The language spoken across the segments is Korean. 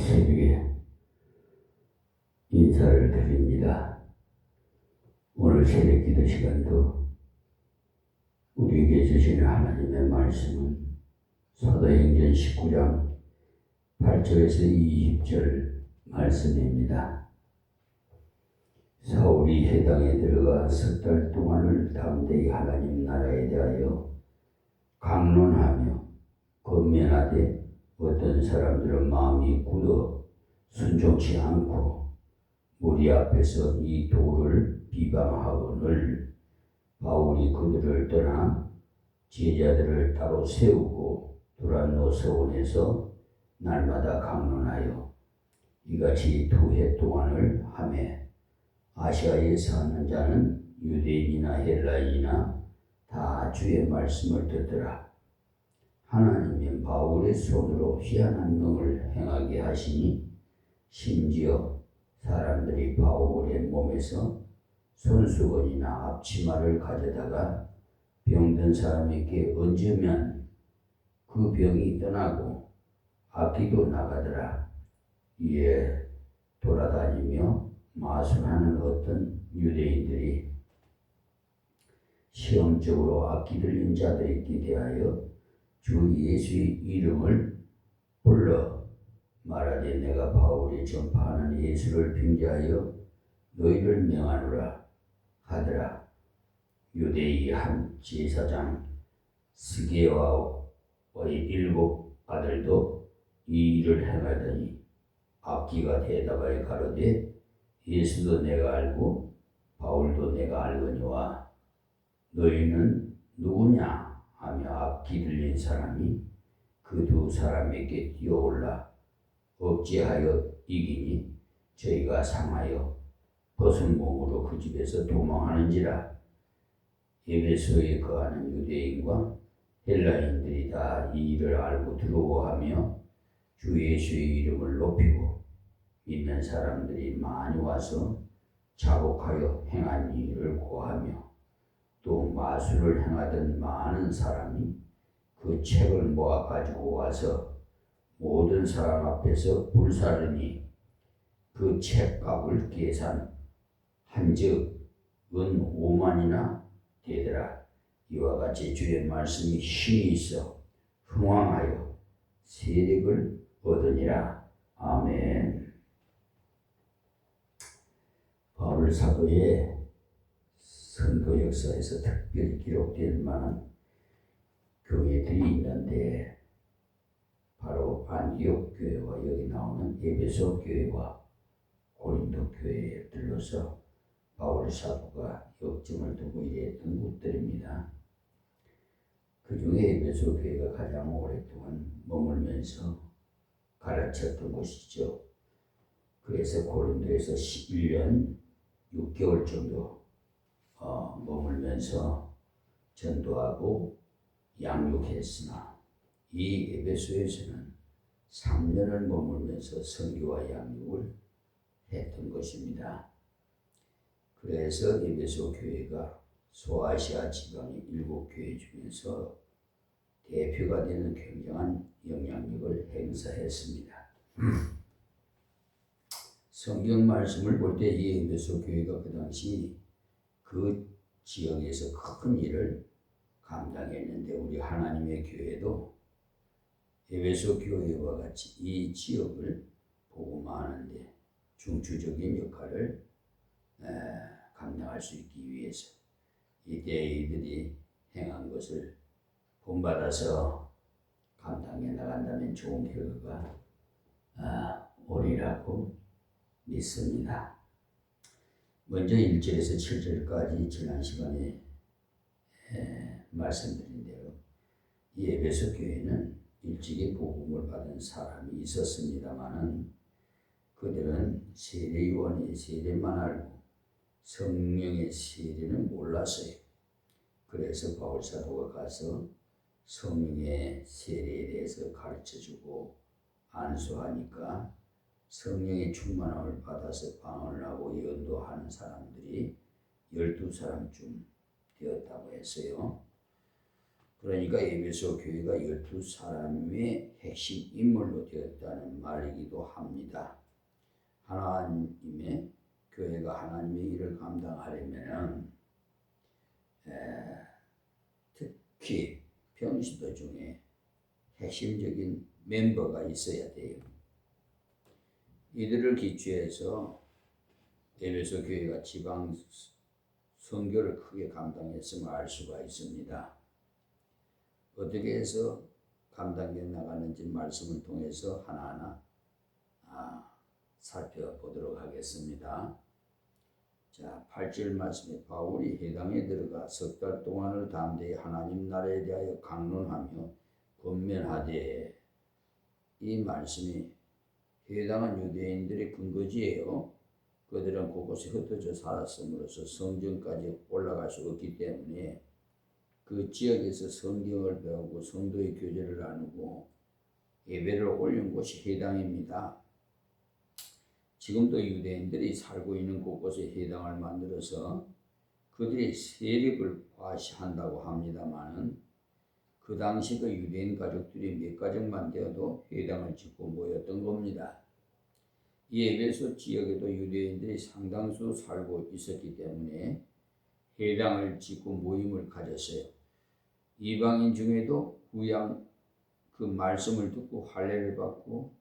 새벽에 인사를 드립니다. 오늘 새벽 기도 시간도 우리에게 주시는 하나님의 말씀은 사도행전 19장 8절에서 20절 말씀입니다. 사울이 회당에 들어가 석 달 동안을 담대히 하나님 나라에 대하여 강론하며 권면하되 어떤 사람들은 마음이 굳어 순종치 않고 무리 앞에서 이 도를 비방하거늘 바울이 그들을 떠나 제자들을 따로 세우고 두란노 서원에서 날마다 강론하여 이같이 2해 동안을 하매 아시아에 사는 자는 유대인이나 헬라인이나 다 주의 말씀을 듣더라. 하나님이 바울의 손으로 희한한 능을 행하게 하시니 심지어 사람들이 바울의 몸에서 손수건이나 앞치마를 가져다가 병든 사람에게 얹으면 그 병이 떠나고 악기도 나가더라. 이에 돌아다니며 마술하는 어떤 유대인들이 시험적으로 악기 들린 자들에게 대하여 주 예수의 이름을 불러 말하되 내가 바울이 전파하는 예수를 빙자하여 너희를 명하노라 하더라. 유대의 한 제사장 스게와의 7 아들도 이 일을 행하더니 악기가 대답하여 가로되 예수도 내가 알고 바울도 내가 알거니와 너희는 누구냐 하며 악기 들린 사람이 그 2 사람에게 뛰어올라 억제하여 이기니 저희가 상하여 벗은 몸으로 그 집에서 도망하는지라. 에베소에 거하는 유대인과 헬라인들이 다 이 일을 알고 두려워하며 주 예수의 이름을 높이고 믿는 사람들이 많이 와서 자복하여 행한 일을 고하며 또 마술을 행하던 많은 사람이 그 책을 모아 가지고 와서 모든 사람 앞에서 불사르니 그 책값을 계산한즉 은 5만이나 되더라. 이와 같이 주의 말씀이 신이 있어 흥왕하여 세력을 얻으니라. 아멘. 바울 사도의 선거 역사에서 특별히 기록될 만한 교회들이 있는데 바로 안디옥 교회와 여기 나오는 에베소 교회와 고린도 교회에 들러서 바울 사도가 역정을 두고 일했던 곳들입니다. 그 중에 에베소 교회가 가장 오랫동안 머물면서 가르쳤던 곳이죠. 그래서 고린도에서 11년 6개월 정도 머물면서 전도하고 양육했으나 이 에베소에서는 3년을 머물면서 선교와 양육을 했던 것입니다. 그래서 에베소 교회가 소아시아 지방의 7교회 중에서 대표가 되는 굉장한 영향력을 행사했습니다. 성경 말씀을 볼 때 이 에베소 교회가 그 당시 그 지역에서 큰 일을 감당했는데 우리 하나님의 교회도 에베소 교회와 같이 이 지역을 복음화하는데 중추적인 역할을 감당할 수 있기 위해서 이때 이들이 행한 것을 본받아서 감당해 나간다면 좋은 결과가 오리라고 믿습니다. 먼저 1절에서 7절까지 지난 시간에 말씀드린 대로 이 에베소 교회는 일찍이 복음을 받은 사람이 있었습니다마는 그들은 세례요한의 세례만 알고 성령의 세례는 몰랐어요. 그래서 바울 사도가 가서 성령의 세례에 대해서 가르쳐주고 안수하니까 성령의 충만함을 받아서 방언을 하고 연도하는 사람들이 12사람쯤 되었다고 했어요. 그러니까 에베소 교회가 12사람의 핵심 인물로 되었다는 말이기도 합니다. 하나님의 교회가 하나님의 일을 감당하려면 특히 평신도 중에 핵심적인 멤버가 있어야 돼요. 이들을 기초해서 에베소 교회가 지방 선교를 크게 감당했음을 알 수가 있습니다. 어떻게 해서 감당해 나가는지 말씀을 통해서 하나하나 살펴보도록 하겠습니다. 자, 8절 말씀에 바울이 회당에 들어가 석 달 동안을 담대히 하나님 나라에 대하여 강론하며 권면하되, 이 말씀이 회당은 유대인들의 근거지예요. 그들은 곳곳에 흩어져 살았음으로써 성전까지 올라갈 수 없기 때문에 그 지역에서 성경을 배우고 성도의 교제를 나누고 예배를 올린 곳이 회당입니다. 지금도 유대인들이 살고 있는 곳곳에 회당을 만들어서 그들의 세력을 과시한다고 합니다만, 그 당시 그 유대인 가족들이 몇 가정만 되어도 회당을 짓고 모였던 겁니다. 이 에베소 지역에도 유대인들이 상당수 살고 있었기 때문에 회당을 짓고 모임을 가졌어요. 이방인 중에도 구약 그 말씀을 듣고 할례를 받고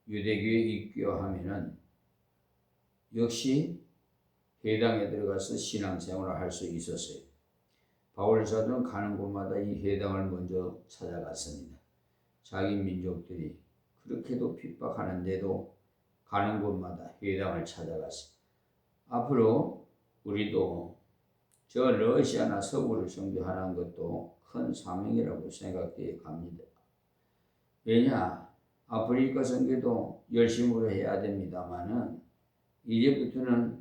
유대교에 입교하면은 역시 회당에 들어가서 신앙생활을 할 수 있었어요. 바울 사도는 가는 곳마다 이 회당을 먼저 찾아갔습니다. 자기 민족들이 그렇게도 핍박하는데도 가는 곳마다 회당을 찾아갔어요. 앞으로 우리도 저 러시아나 서구를 선교하는 것도 큰 사명이라고 생각되어 갑니다. 왜냐? 아프리카 선교도 열심으로 해야 됩니다만은 이제부터는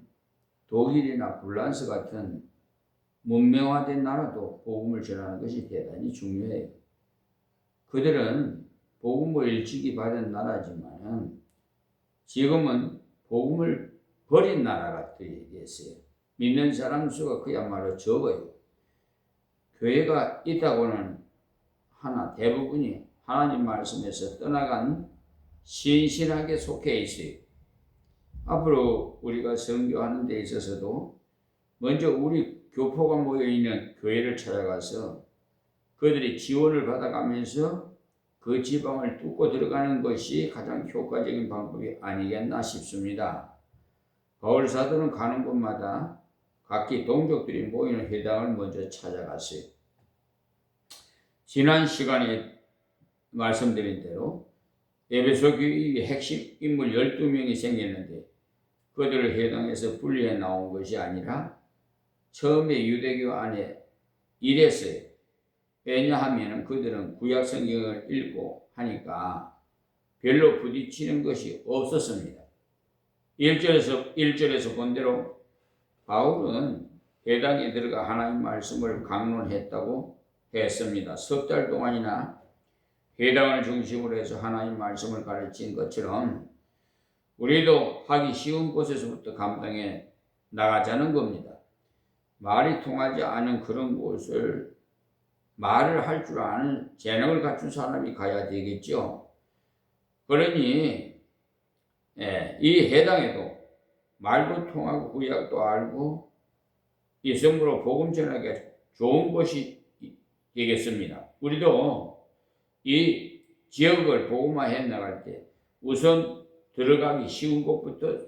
독일이나 폴란드 같은 문명화된 나라도 복음을 전하는 것이 대단히 중요해요. 그들은 복음을 일찍이 받은 나라지만은 지금은 복음을 버린 나라가 되겠어요. 믿는 사람 수가 그야말로 적어요. 교회가 있다고는 하나 대부분이 하나님 말씀에서 떠나간 신실하게 속해 있어요. 앞으로 우리가 선교하는 데 있어서도 먼저 우리 교포가 모여있는 교회를 찾아가서 그들이 지원을 받아가면서 그 지방을 뚫고 들어가는 것이 가장 효과적인 방법이 아니겠나 싶습니다. 바울 사도는 가는 곳마다 각기 동족들이 모이는 회당을 먼저 찾아갔어요. 지난 시간에 말씀드린 대로 에베소 교회의 핵심 인물 12명이 생겼는데 그들을 회당에서 분리해 나온 것이 아니라 처음에 유대교 안에 일했어요. 왜냐하면 그들은 구약 성경을 읽고 하니까 별로 부딪히는 것이 없었습니다. 1절에서 본 대로 바울은 회당에 들어가 하나님 말씀을 강론했다고 했습니다. 석 달 동안이나 회당을 중심으로 해서 하나님 말씀을 가르친 것처럼 우리도 하기 쉬운 곳에서부터 감당해 나가자는 겁니다. 말이 통하지 않은 그런 곳을 말을 할 줄 아는 재능을 갖춘 사람이 가야 되겠죠. 그러니 이 회당에도 말도 통하고 구약도 알고 이성으로 복음 전하기 좋은 곳이 되겠습니다. 우리도 이 지역을 복음화해 나갈 때 우선 들어가기 쉬운 곳부터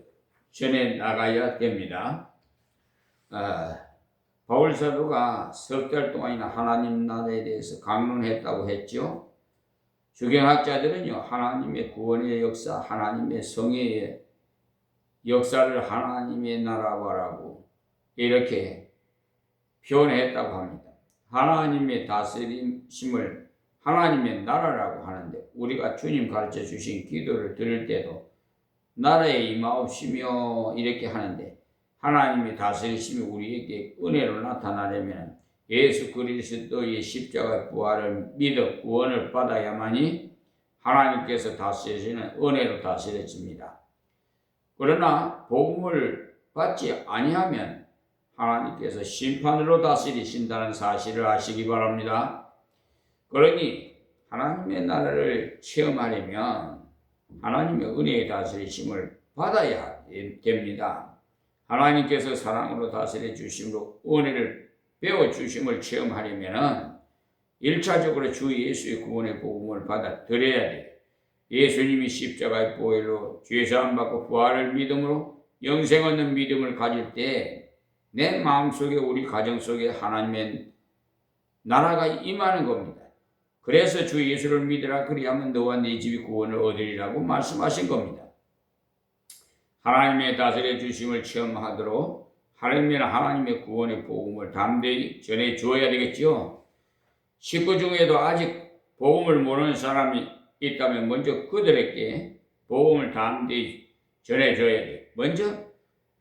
전해 나가야 됩니다. 바울 사도가 석 달 동안이나 하나님 나라에 대해서 강론했다고 했죠. 주경학자들은요, 하나님의 구원의 역사, 하나님의 성회의 역사를 하나님의 나라화라고 이렇게 표현했다고 합니다. 하나님의 다스림심을 하나님의 나라라고 하는데 우리가 주님 가르쳐 주신 기도를 들을 때도 나라에 임하옵시며 이렇게 하는데 하나님의 다스리심이 우리에게 은혜로 나타나려면 예수 그리스도의 십자가 부활을 믿어 구원을 받아야만이 하나님께서 다스리시는 은혜로 다스려집니다. 그러나 복음을 받지 아니하면 하나님께서 심판으로 다스리신다는 사실을 아시기 바랍니다. 그러니 하나님의 나라를 체험하려면 하나님의 은혜의 다스리심을 받아야 됩니다. 하나님께서 사랑으로 다스려 주심으로 은혜를 배워 주심을 체험하려면 1차적으로 주 예수의 구원의 복음을 받아들여야 돼요. 예수님이 십자가의 보혈로 죄사함 받고 부활을 믿음으로 영생 얻는 믿음을 가질 때 내 마음속에 우리 가정 속에 하나님의 나라가 임하는 겁니다. 그래서 주 예수를 믿으라 그리하면 너와 네 집이 구원을 얻으리라고 말씀하신 겁니다. 하나님의 다스려 주심을 체험하도록 하려면 하나님의 구원의 복음을 담대히 전해 주어야 되겠지요. 식구 중에도 아직 복음을 모르는 사람이 있다면 먼저 그들에게 복음을 담대히 전해줘야 돼요. 먼저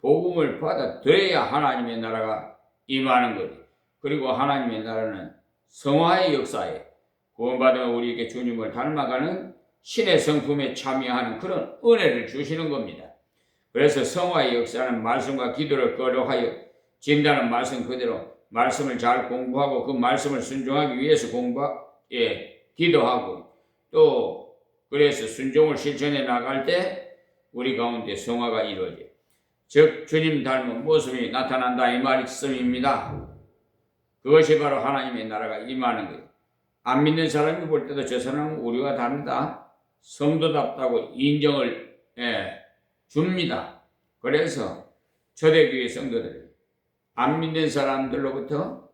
복음을 받아들여야 하나님의 나라가 임하는 거죠. 그리고 하나님의 나라는 성화의 역사에 구원받은 우리에게 주님을 닮아가는 신의 성품에 참여하는 그런 은혜를 주시는 겁니다. 그래서 성화의 역사는 말씀과 기도를 거듭하여 진다는 말씀 그대로 말씀을 잘 공부하고 그 말씀을 순종하기 위해서 기도하고 또 그래서 순종을 실천해 나갈 때 우리 가운데 성화가 이루어져요. 즉 주님 닮은 모습이 나타난다 이 말씀입니다. 그것이 바로 하나님의 나라가 임하는 거예요. 안 믿는 사람이 볼 때도 저 사람은 우리와 다르다, 성도답다고 인정을 줍니다. 그래서 초대교회 성도들 안 믿는 사람들로부터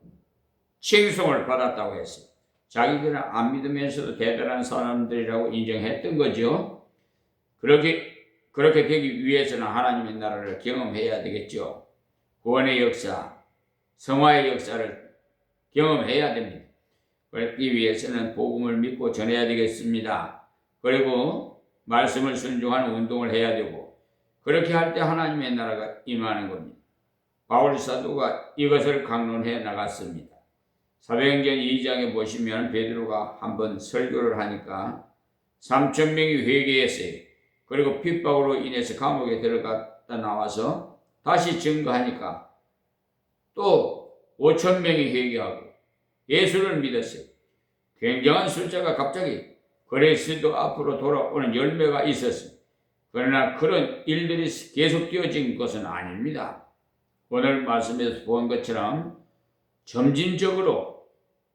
칭송을 받았다고 했어요. 자기들은 안 믿으면서도 대단한 사람들이라고 인정했던 거죠. 그렇게 되기 위해서는 하나님의 나라를 경험해야 되겠죠. 구원의 역사, 성화의 역사를 경험해야 됩니다. 그렇기 위해서는 복음을 믿고 전해야 되겠습니다. 그리고 말씀을 순종하는 운동을 해야 되고 그렇게 할 때 하나님의 나라가 임하는 겁니다. 바울 사도가 이것을 강론해 나갔습니다. 사도행전 2장에 보시면 베드로가 한번 설교를 하니까 3,000명이 회개했어요. 그리고 핍박으로 인해서 감옥에 들어갔다 나와서 다시 증거하니까 또 5,000명이 회개하고 예수를 믿었어요. 굉장한 숫자가 갑자기 그리스도 앞으로 돌아오는 열매가 있었어요. 그러나 그런 일들이 계속 되어진 것은 아닙니다. 오늘 말씀에서 본 것처럼 점진적으로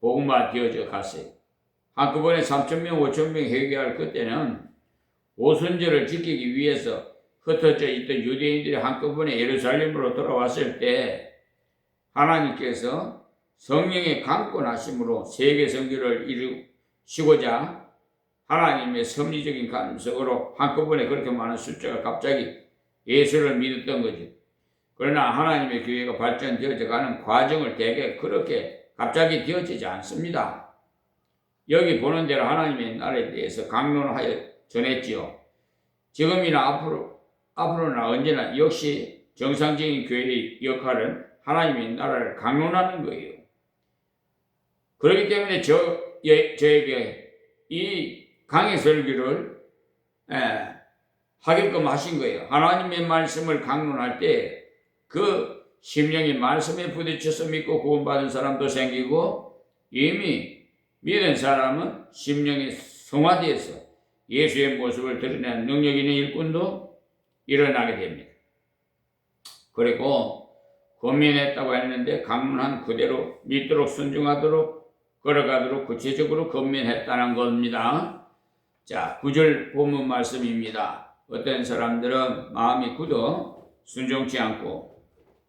복음화 되어져 갔어요. 한꺼번에 3,000명, 5,000명 회개할 그때는 오순절을 지키기 위해서 흩어져 있던 유대인들이 한꺼번에 예루살렘으로 돌아왔을 때 하나님께서 성령의 강권하심으로 세계 선교를 이루시고자 하나님의 섭리적인 감성으로 한꺼번에 그렇게 많은 숫자가 갑자기 예수를 믿었던 거죠. 그러나 하나님의 교회가 발전되어져 가는 과정을 대개 그렇게 갑자기 되어지지 않습니다. 여기 보는 대로 하나님의 나라에 대해서 강론하여 전했지요. 지금이나 앞으로나 언제나 역시 정상적인 교회의 역할은 하나님의 나라를 강론하는 거예요. 그렇기 때문에 저에게 이 강의 설교를 하게끔 하신 거예요. 하나님의 말씀을 강론할 때 그 심령이 말씀에 부딪혀서 믿고 구원받은 사람도 생기고 이미 믿은 사람은 심령이 성화되어서 예수의 모습을 드러내는 능력 있는 일꾼도 일어나게 됩니다. 그리고 권면했다고 했는데 강론한 그대로 믿도록 순종하도록 걸어가도록 구체적으로 권면했다는 겁니다. 자, 9절 본문 말씀입니다. 어떤 사람들은 마음이 굳어 순종치 않고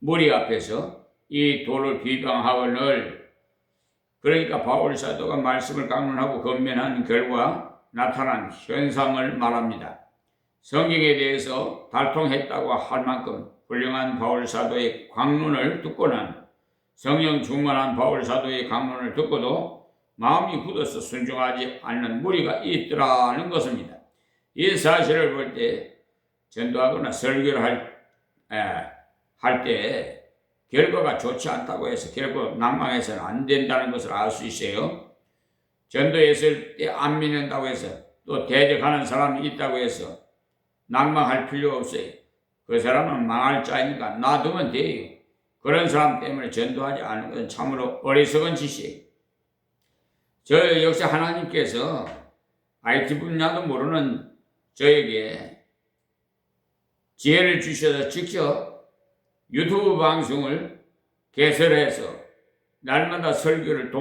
무리 앞에서 이 도를 비방하거늘 그러니까 바울 사도가 말씀을 강론하고 권면한 결과 나타난 현상을 말합니다. 성경에 대해서 달통했다고 할 만큼 훌륭한 바울 사도의 강론을 듣고는 성령 충만한 바울 사도의 강론을 듣고도 마음이 굳어서 순종하지 않는 무리가 있더라는 것입니다. 이 사실을 볼 때 전도하거나 설교를 할 때 결과가 좋지 않다고 해서 결국 낭망해서는 안 된다는 것을 알 수 있어요. 전도했을 때 안 믿는다고 해서 또 대적하는 사람이 있다고 해서 낭망할 필요가 없어요. 그 사람은 망할 자이니까 놔두면 돼요. 그런 사람 때문에 전도하지 않는 건 참으로 어리석은 짓이에요. 저 역시 하나님께서 IT 분야도 모르는 저에게 지혜를 주셔서 직접 유튜브 방송을 개설해서 날마다 설교를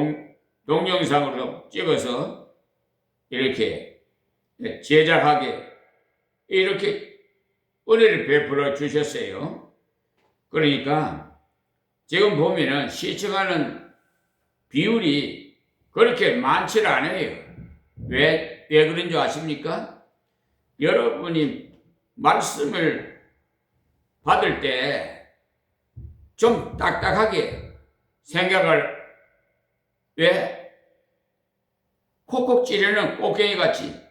동영상으로 찍어서 이렇게 제작하게 이렇게 은혜를 베풀어 주셨어요. 그러니까 지금 보면은 시청하는 비율이 그렇게 많지는 않아요. 왜 그런 줄 아십니까? 여러분이 말씀을 받을 때 좀 딱딱하게 생각을 왜 콕콕 찌르는 꽃갱이 같이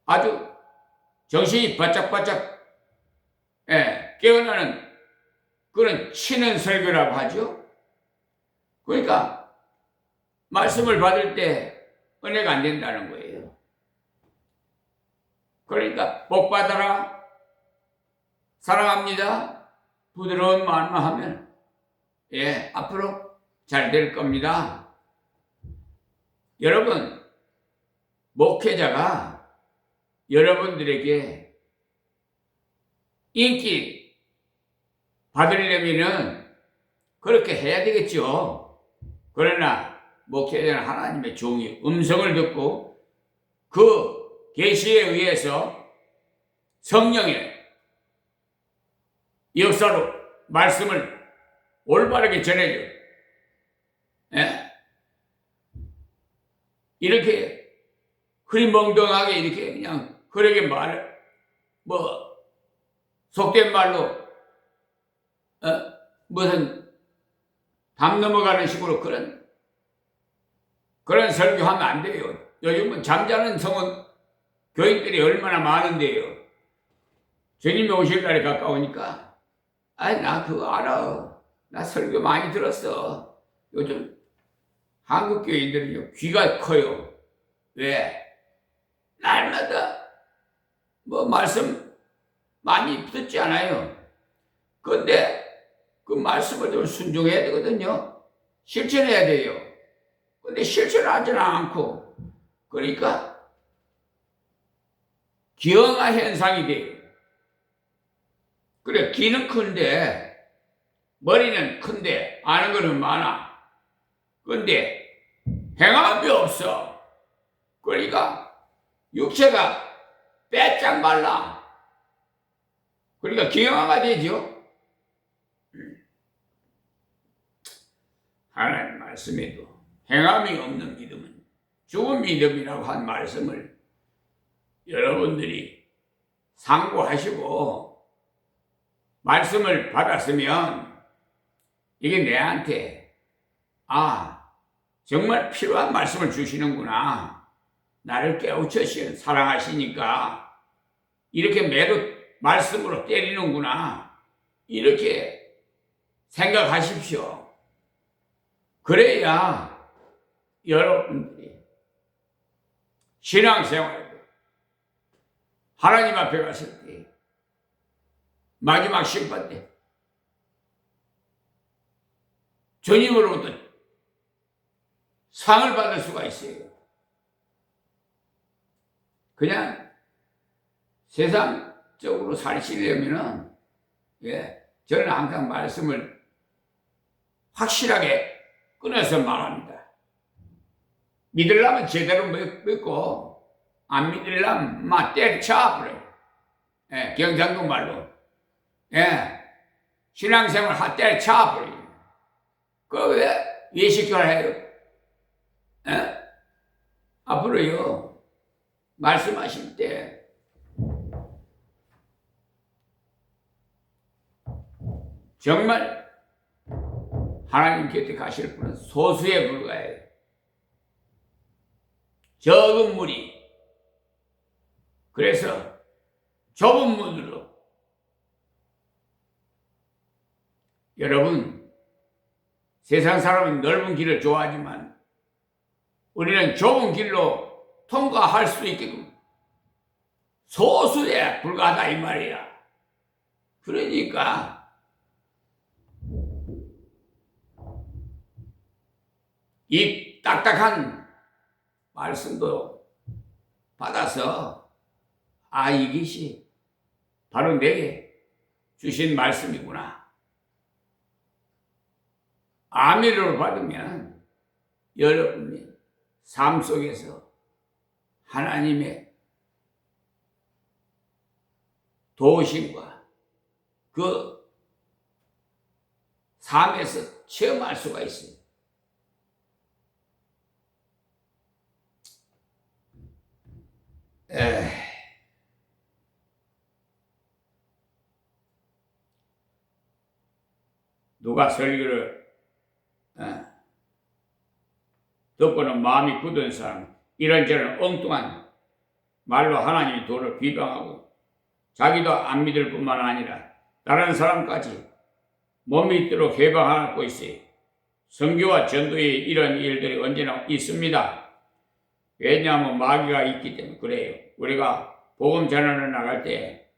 아주 정신이 바짝바짝 깨어나는 그런 치는 설교라고 하죠. 그러니까 말씀을 받을 때 은혜가 안 된다는 거예요. 그러니까 복 받아라, 사랑합니다, 부드러운 마음만 하면 앞으로 잘 될 겁니다. 여러분, 목회자가 여러분들에게 인기 받으려면은 그렇게 해야 되겠죠. 그러나 목회자는 하나님의 종이 음성을 듣고 그 계시에 의해서 성령의 역사로 말씀을 올바르게 전해줘. 이렇게 흐리멍덩하게 이렇게 그냥 그러게 속된 말로 무슨 담 넘어가는 식으로 그런 설교하면 안 돼요. 요즘은 잠자는 성은 교인들이 얼마나 많은데요. 주님이 오실 날이 가까우니까 나 그거 알아. 나 설교 많이 들었어. 요즘 한국 교인들은요 귀가 커요. 왜? 날마다 말씀 많이 듣지 않아요. 근데 그 말씀을 좀 순종해야 되거든요. 실천해야 돼요. 근데 실천하지는 않고 그러니까 기형아 현상이 돼요. 그래, 귀는 큰데 머리는 큰데 아는 거는 많아. 근데 행함이 없어. 그러니까 육체가 빼짝 말라. 그러니까 기형아가 되죠. 하나님 말씀에도 행함이 없는 믿음은 죽은 믿음이라고 한 말씀을 여러분들이 상고하시고 말씀을 받았으면 이게 내한테 정말 필요한 말씀을 주시는구나. 나를 깨우쳐 사랑하시니까 이렇게 매도 말씀으로 때리는구나. 이렇게 생각하십시오. 그래야 여러분들이 신앙생활에도 하나님 앞에 갔을 때 마지막 심판 때 주님으로부터 상을 받을 수가 있어요. 그냥 세상적으로 살시려면은 저는 항상 말씀을 확실하게 끊어서 말합니다. 믿으려면 제대로 믿고 안 믿으려면 때려쳐 버려요. 경상도 말로 신앙생활 때려쳐 버려요. 그거 왜 예식교를 해요? 앞으로요 말씀하실 때 정말 하나님 곁에 가실 분은 소수에 불과해요. 적은 무리. 그래서 좁은 문으로 여러분 세상 사람은 넓은 길을 좋아하지만 우리는 좁은 길로 통과할 수 있게끔 소수에 불과하다 이 말이야. 그러니까 이 딱딱한 말씀도 받아서 이것이 바로 내게 주신 말씀이구나. 아멘을 받으면 여러분이 삶 속에서 하나님의 도우심과 그 삶에서 체험할 수가 있어요. 누가 설교를 듣고는 마음이 굳은 사람, 이런저런 엉뚱한 말로 하나님의 도를 비방하고 자기도 안 믿을 뿐만 아니라 다른 사람까지 못 믿도록 해방하고 있어요. 선교와 전도에 이런 일들이 언제나 있습니다. 왜냐하면 마귀가 있기 때문에 그래요. 우리가 복음 전하러 나갈 때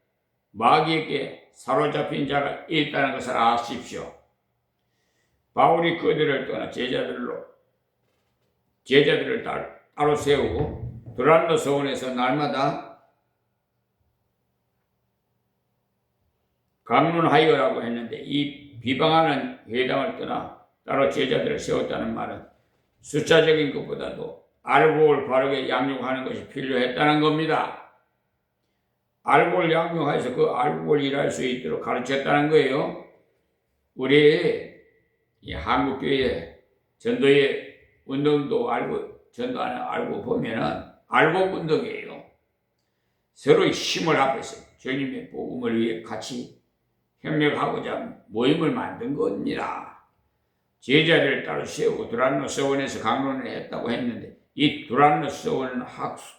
마귀에게 사로잡힌 자가 있다는 것을 아십시오. 바울이 그들을 떠나 제자들을 따로 세우고 두란노 서원에서 날마다 강론하여라고 했는데, 이 비방하는 회당을 떠나 따로 제자들을 세웠다는 말은 숫자적인 것보다도 알곡을 바르게 양육하는 것이 필요했다는 겁니다. 알곡을 양육해서 그 알곡을 일할 수 있도록 가르쳤다는 거예요. 우리 이 한국교회 전도의 운동도 알고 보면은 알곡 운동이에요. 서로의 힘을 합해서 주님의 복음을 위해 같이 협력하고자 모임을 만든 겁니다. 제자들을 따로 세우고 두란노 서원에서 강론을 했다고 했는데, 이 두란노 서원은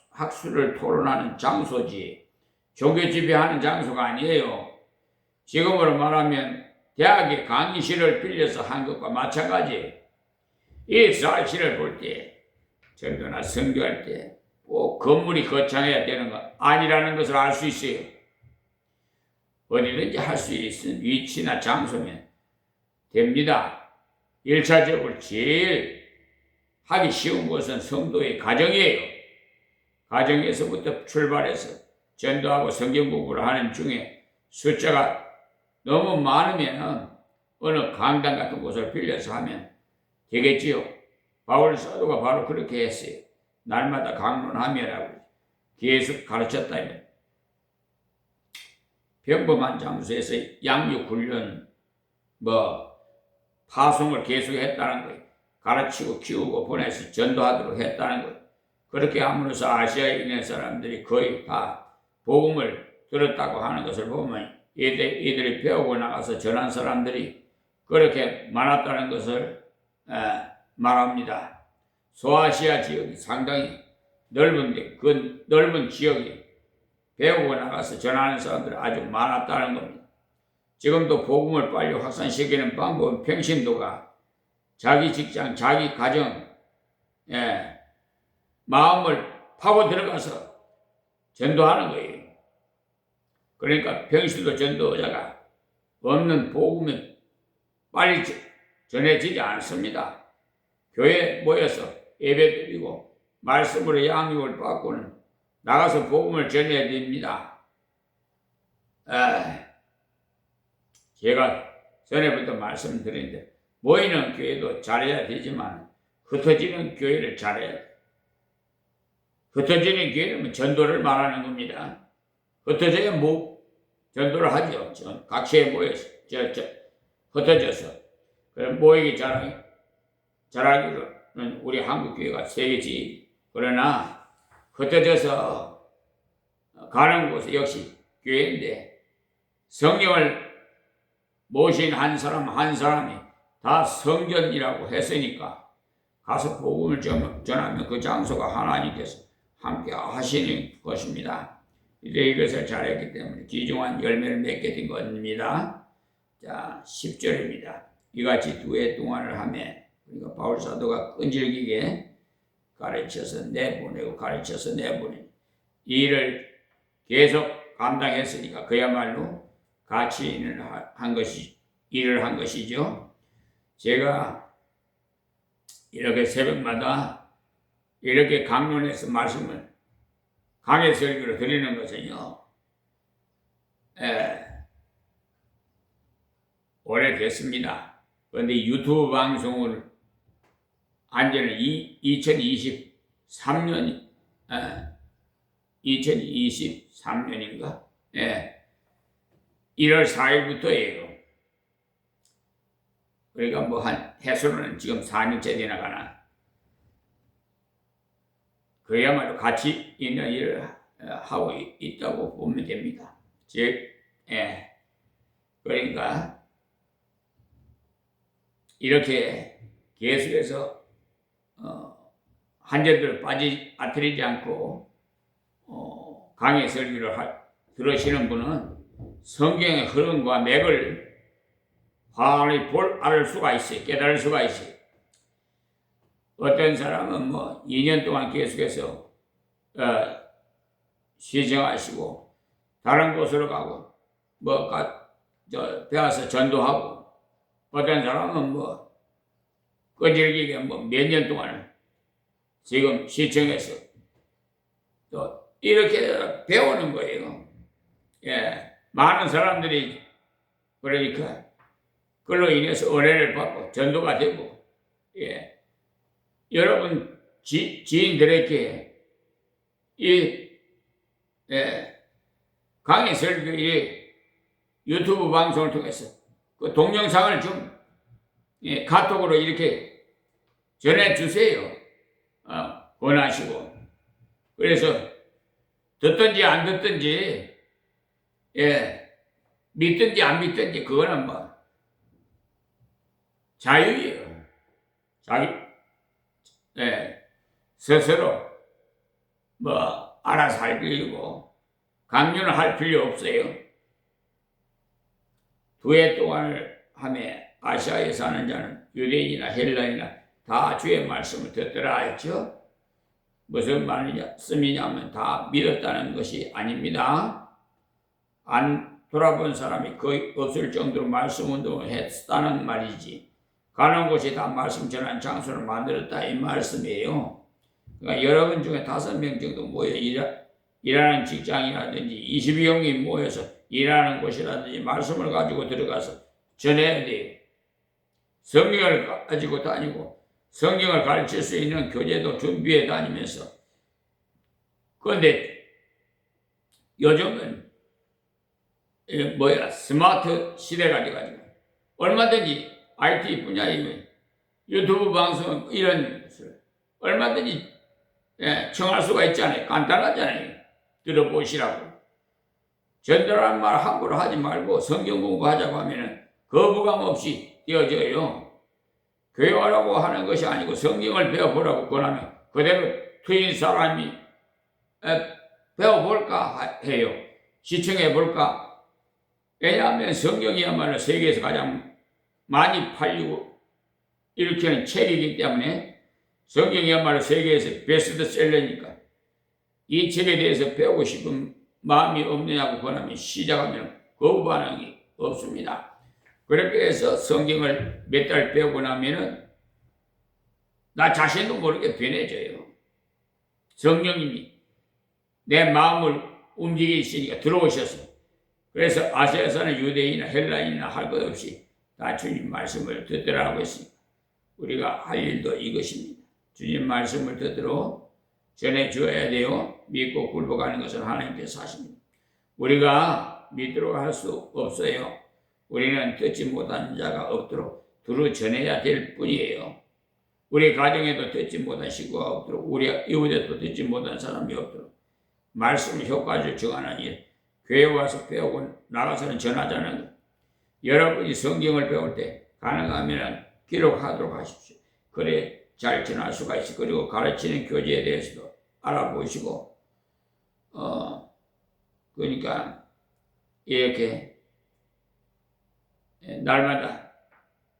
학술을 토론하는 장소지 종교 지배하는 장소가 아니에요. 지금으로 말하면 대학의 강의실을 빌려서 한 것과 마찬가지. 이 사실을 볼 때, 전도나 선교할 때 꼭 건물이 거창해야 되는 것 아니라는 것을 알 수 있어요. 어디든지 할 수 있는 위치나 장소면 됩니다. 1차적으로 제일 하기 쉬운 것은 성도의 가정이에요. 가정에서부터 출발해서 전도하고 성경 공부를 하는 중에 숫자가 너무 많으면 어느 강당 같은 곳을 빌려서 하면 되겠지요. 바울 사도가 바로 그렇게 했어요. 날마다 강론하며라고 계속 가르쳤다면, 평범한 장소에서 양육훈련, 파송을 계속했다는 거예요. 가르치고 키우고 보내서 전도하도록 했다는 거예요. 그렇게 함으로써 아시아에 있는 사람들이 거의 다 복음을 들었다고 하는 것을 보면 이들이 배우고 나가서 전한 사람들이 그렇게 많았다는 것을 말합니다. 소아시아 지역이 상당히 넓은데 그 넓은 지역이 배우고 나가서 전하는 사람들이 아주 많았다는 겁니다. 지금도 복음을 빨리 확산시키는 방법은 평신도가 자기 직장, 자기 가정, 마음을 파고 들어가서 전도하는 거예요. 그러니까 평신도 전도자가 없는 복음이 빨리 전해지지 않습니다. 교회에 모여서 예배드리고 말씀으로 양육을 받고는 나가서 복음을 전해야 됩니다. 제가 전에부터 말씀드렸는데, 모이는 교회도 잘해야 되지만 흩어지는 교회를 잘해야 돼요. 흩어지는 교회는 전도를 말하는 겁니다. 흩어져야 전도를 하죠. 각지에 모여서 흩어져서. 그럼 모이기 잘하기로는 우리 한국교회가 세계지. 그러나 흩어져서 가는 곳은 역시 교회인데, 성령을 모신 한 사람이 다 성전이라고 했으니까 가서 복음을 전하면 그 장소가 하나님께서 함께 하시는 것입니다. 이제 이것을 잘했기 때문에 귀중한 열매를 맺게 된 겁니다. 자, 10절입니다. 이같이 두 해 동안을 하며, 그러니까 바울 사도가 끈질기게 가르쳐서 내보내고 이 일을 계속 감당했으니까 그야말로 같이 일을 한 것이죠. 제가 이렇게 새벽마다 이렇게 강론에서 말씀을 강의 설교를 드리는 것은요, 오래됐습니다. 그런데 유튜브 방송을 한 지는 2023년, 2023년인가? 1월 4일부터예요. 그러니까 뭐 한 해수로는 지금 4년째 지나가나. 그야말로 가치 있는 일을 하고 있다고 보면 됩니다. 그러니까 이렇게 계속해서 한전들 빠뜨리지 않고 강의 설교를 들으시는 분은 성경의 흐름과 맥을 환히 알 수가 있어요. 깨달을 수가 있어요. 어떤 사람은 뭐 2년 동안 계속해서 시청하시고 다른 곳으로 가고 뭐 배워서 전도하고, 어떤 사람은 뭐 끈질기게 뭐 몇 년 동안을 지금 시청해서 또 이렇게 배우는 거예요. 많은 사람들이 그러니까 그걸로 인해서 은혜를 받고 전도가 되고, 여러분 지인들에게 강의 설교 유튜브 방송을 통해서 그 동영상을 좀 카톡으로 이렇게 전해주세요. 권하시고. 그래서 듣든지 안 듣든지, 믿든지 안 믿든지 그거는 뭐 자유예요. 자기 스스로 뭐 알아서 할 일이고 강요는 할 필요 없어요. 2해 동안을 하며 아시아에 사는 자는 유대인이나 헬라인이나 다 주의 말씀을 듣더라 했죠. 무슨 말씀이냐면 다 믿었다는 것이 아닙니다. 안 돌아본 사람이 거의 없을 정도로 말씀 운동을 했다는 말이지, 가는 곳이 다 말씀 전하는 장소를 만들었다 이 말씀이에요. 그러니까 여러분 중에 5명 정도 모여 일하는 직장이라든지 22명이 모여서 일하는 곳이라든지 말씀을 가지고 들어가서 전해야 돼요. 성경을 가지고 다니고 성경을 가르칠 수 있는 교재도 준비해 다니면서. 그런데 요즘은 스마트 시대가 돼가지고 얼마든지 IT 분야이면 유튜브 방송 이런 것을 얼마든지 청할 수가 있잖아요. 간단하잖아요. 들어보시라고. 전도라는 말 함부로 하지 말고 성경 공부하자고 하면은 거부감 없이 되어져요. 교육하라고 하는 것이 아니고 성경을 배워보라고 권하면 그대로 트인 사람이 배워볼까 해요. 시청해볼까. 왜냐하면 성경이야말로 세계에서 가장 많이 팔리고 일으키는 책이기 때문에, 성경이야말로 세계에서 베스트셀러니까 이 책에 대해서 배우고 싶은 마음이 없느냐고 권하면 시작하면 거부 반응이 없습니다. 그렇게 해서 성경을 몇 달 배우고 나면은 나 자신도 모르게 변해져요. 성령님이 내 마음을 움직이시니까 들어오셔서. 그래서 아시아에서는 유대인이나 헬라인이나 할 것 없이 다 주님 말씀을 듣더라고 했으니까 우리가 할 일도 이것입니다. 주님 말씀을 듣도록 전해 주어야 돼요. 믿고 굴복하는 것은 하나님께서 하십니다. 우리가 믿도록 할 수 없어요. 우리는 듣지 못한 자가 없도록 두루 전해야 될 뿐이에요. 우리 가정에도 듣지 못한 식구가 없도록, 우리 이웃에도 듣지 못한 사람이 없도록 말씀 효과를 정하는 일, 교회 와서 배우고 나가서는 전하자는 것. 여러분이 성경을 배울 때 가능하면 기록하도록 하십시오. 그래 잘 전할 수가 있어. 그리고 가르치는 교재에 대해서도 알아보시고, 그러니까 이렇게 날마다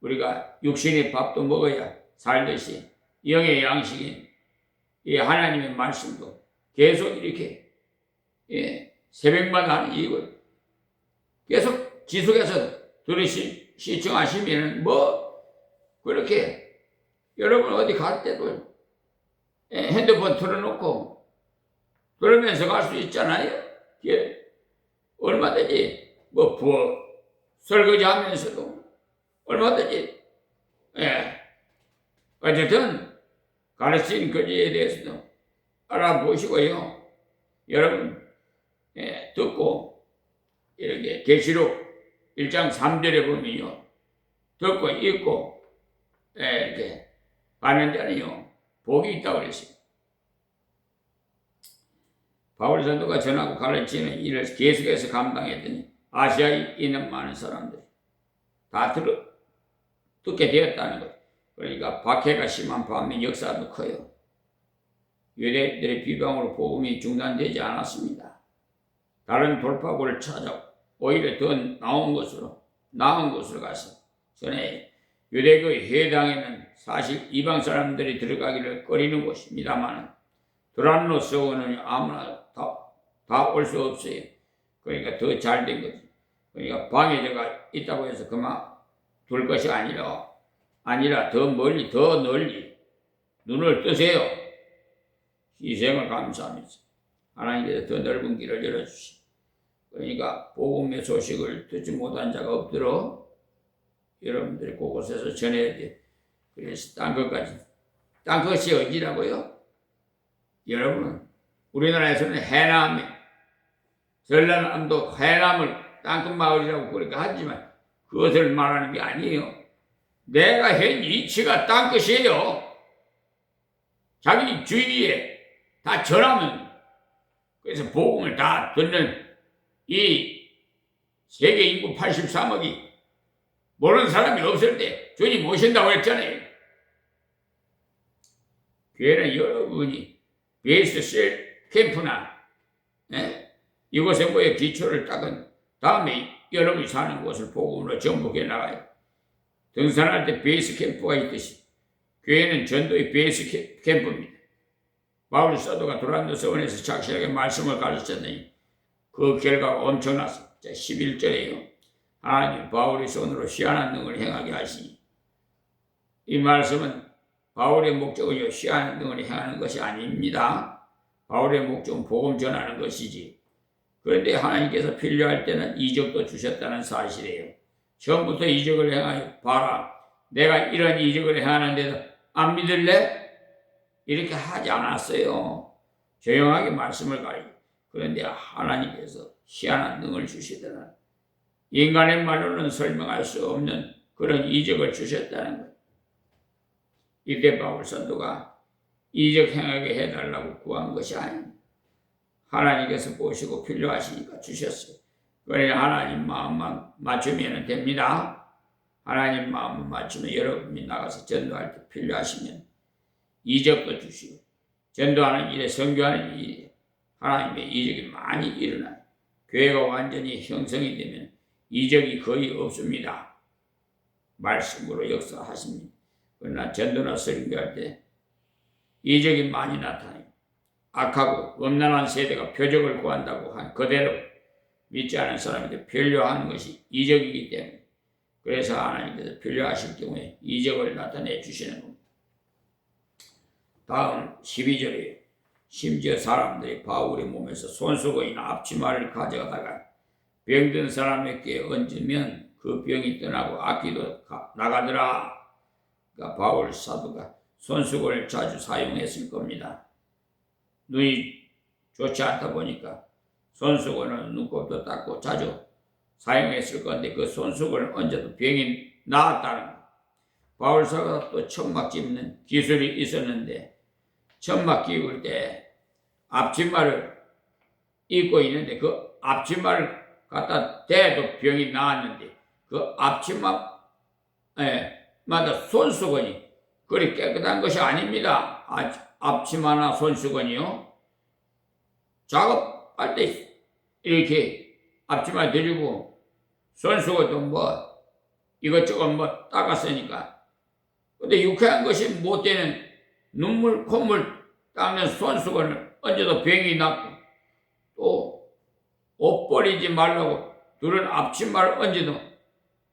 우리가 육신의 밥도 먹어야 살듯이 영의 양식인 이 하나님의 말씀도 계속 이렇게 새벽마다 하는 이걸 계속 지속해서 시청하시면 뭐 그렇게 여러분 어디 갈 때도 핸드폰 틀어놓고 그러면서 갈 수 있잖아요. 예. 얼마든지 뭐 부엌 설거지 하면서도 얼마든지 어쨌든 가르친 거지에 대해서도 알아보시고요. 여러분 듣고 이렇게 계시록 1장 3절에 보면요. 듣고 읽고 이렇게 가는 자는요. 복이 있다고 그랬어요. 바울 사도가 전하고 가르치는 일을 계속해서 감당했더니 아시아에 있는 많은 사람들이 다 듣게 되었다는 것. 그러니까 박해가 심한 반면 역사도 커요. 유대인들의 비방으로 복음이 중단되지 않았습니다. 다른 돌파구를 찾아 오히려 더 나은 곳으로 가서 전에 유대교의 회당에는 사실 이방 사람들이 들어가기를 꺼리는 곳입니다만 드란노 서원은 아무나 다 올 수 없어요. 그러니까 더 잘 된 거죠. 그러니까 방해자가 있다고 해서 그만 둘 것이 아니라 더 멀리 더 널리 눈을 뜨세요. 희생을 감사하면서 하나님께서 더 넓은 길을 열어주시. 그러니까 복음의 소식을 듣지 못한 자가 없도록 여러분들이 그곳에서 전해야 돼. 그래서 땅 것이 어디라고요? 여러분 우리나라에서는 해남 전라남도 해남을 땅끝 마을이라고 그렇게 하지만 그것을 말하는 게 아니에요. 내가 현 위치가 땅끝이에요. 자기 주위에 다 전하면 그래서 복음을 다 듣는 이 세계 인구 83억이 모르는 사람이 없을 때 주님 오신다고 했잖아요. 교회는 여러분이 베이스 셀 캠프나 이곳에 모여 기초를 닦은 다음에 여러분이 사는 곳을 복음으로 전복해 나가요. 등산할 때 베이스 캠프가 있듯이 교회는 전도의 베이스 캠프입니다. 바울 사도가 도란도 서원에서 착실하게 말씀을 가르쳤더니 그 결과가 엄청났습니다. 11절에요. 하나님 바울의 손으로 희한한 능을 행하게 하시니 이 말씀은 바울의 목적은 희한한 능을 행하는 것이 아닙니다. 바울의 목적은 복음 전하는 것이지. 그런데 하나님께서 필요할 때는 이적도 주셨다는 사실이에요. 처음부터 이적을 행하여 봐라. 내가 이런 이적을 행하는데도 안 믿을래? 이렇게 하지 않았어요. 조용하게 말씀을 가리고. 그런데 하나님께서 희한한 능을 주시더라. 인간의 말로는 설명할 수 없는 그런 이적을 주셨다는 거예요. 이때 바울 사도가 이적 행하게 해달라고 구한 것이 아닙니다. 하나님께서 보시고 필요하시니까 주셨어요. 그러니 하나님 마음만 맞추면 됩니다. 하나님 마음을 맞추면 여러분이 나가서 전도할 때 필요하시면 이적도 주시고 전도하는 일에 선교하는 일에 하나님의 이적이 많이 일어나요. 교회가 완전히 형성이 되면 이적이 거의 없습니다. 말씀으로 역사하십니다. 그러나 전도나 설교할 때 이적이 많이 나타나요. 악하고 음란한 세대가 표적을 구한다고 한 그대로 믿지 않은 사람에게 필요한 것이 이적이기 때문에 그래서 하나님께서 필요하실 경우에 이적을 나타내 주시는 겁니다. 다음 12절에 심지어 사람들이 바울의 몸에서 손수건이나 앞치마를 가져다가 병든 사람에게 얹으면 그 병이 떠나고 악기도 나가더라. 그러니까 바울 사도가 손수건을 자주 사용했을 겁니다. 눈이 좋지 않다 보니까 손수건을 눈곱도 닦고 자주 사용했을 건데 그 손수건을 얹어도 병이 나았다는 거. 바울 사도가 또 천막 짚는 기술이 있었는데 천막 끼울 때 앞치마를 입고 있는데 그 앞치마를 갖다 대도 병이 나았는데 그 앞치마마다 손수건이 그리 깨끗한 것이 아닙니다. 앞치마나 손수건이요. 작업할 때 이렇게 앞치마 들이고 손수건도 뭐 이것저것 뭐 닦았으니까. 근데 유쾌한 것이 못 되는 눈물 콧물 닦는 손수건을 얹어도 병이 났고 또 옷 버리지 말라고 둘은 앞치마를 얹어도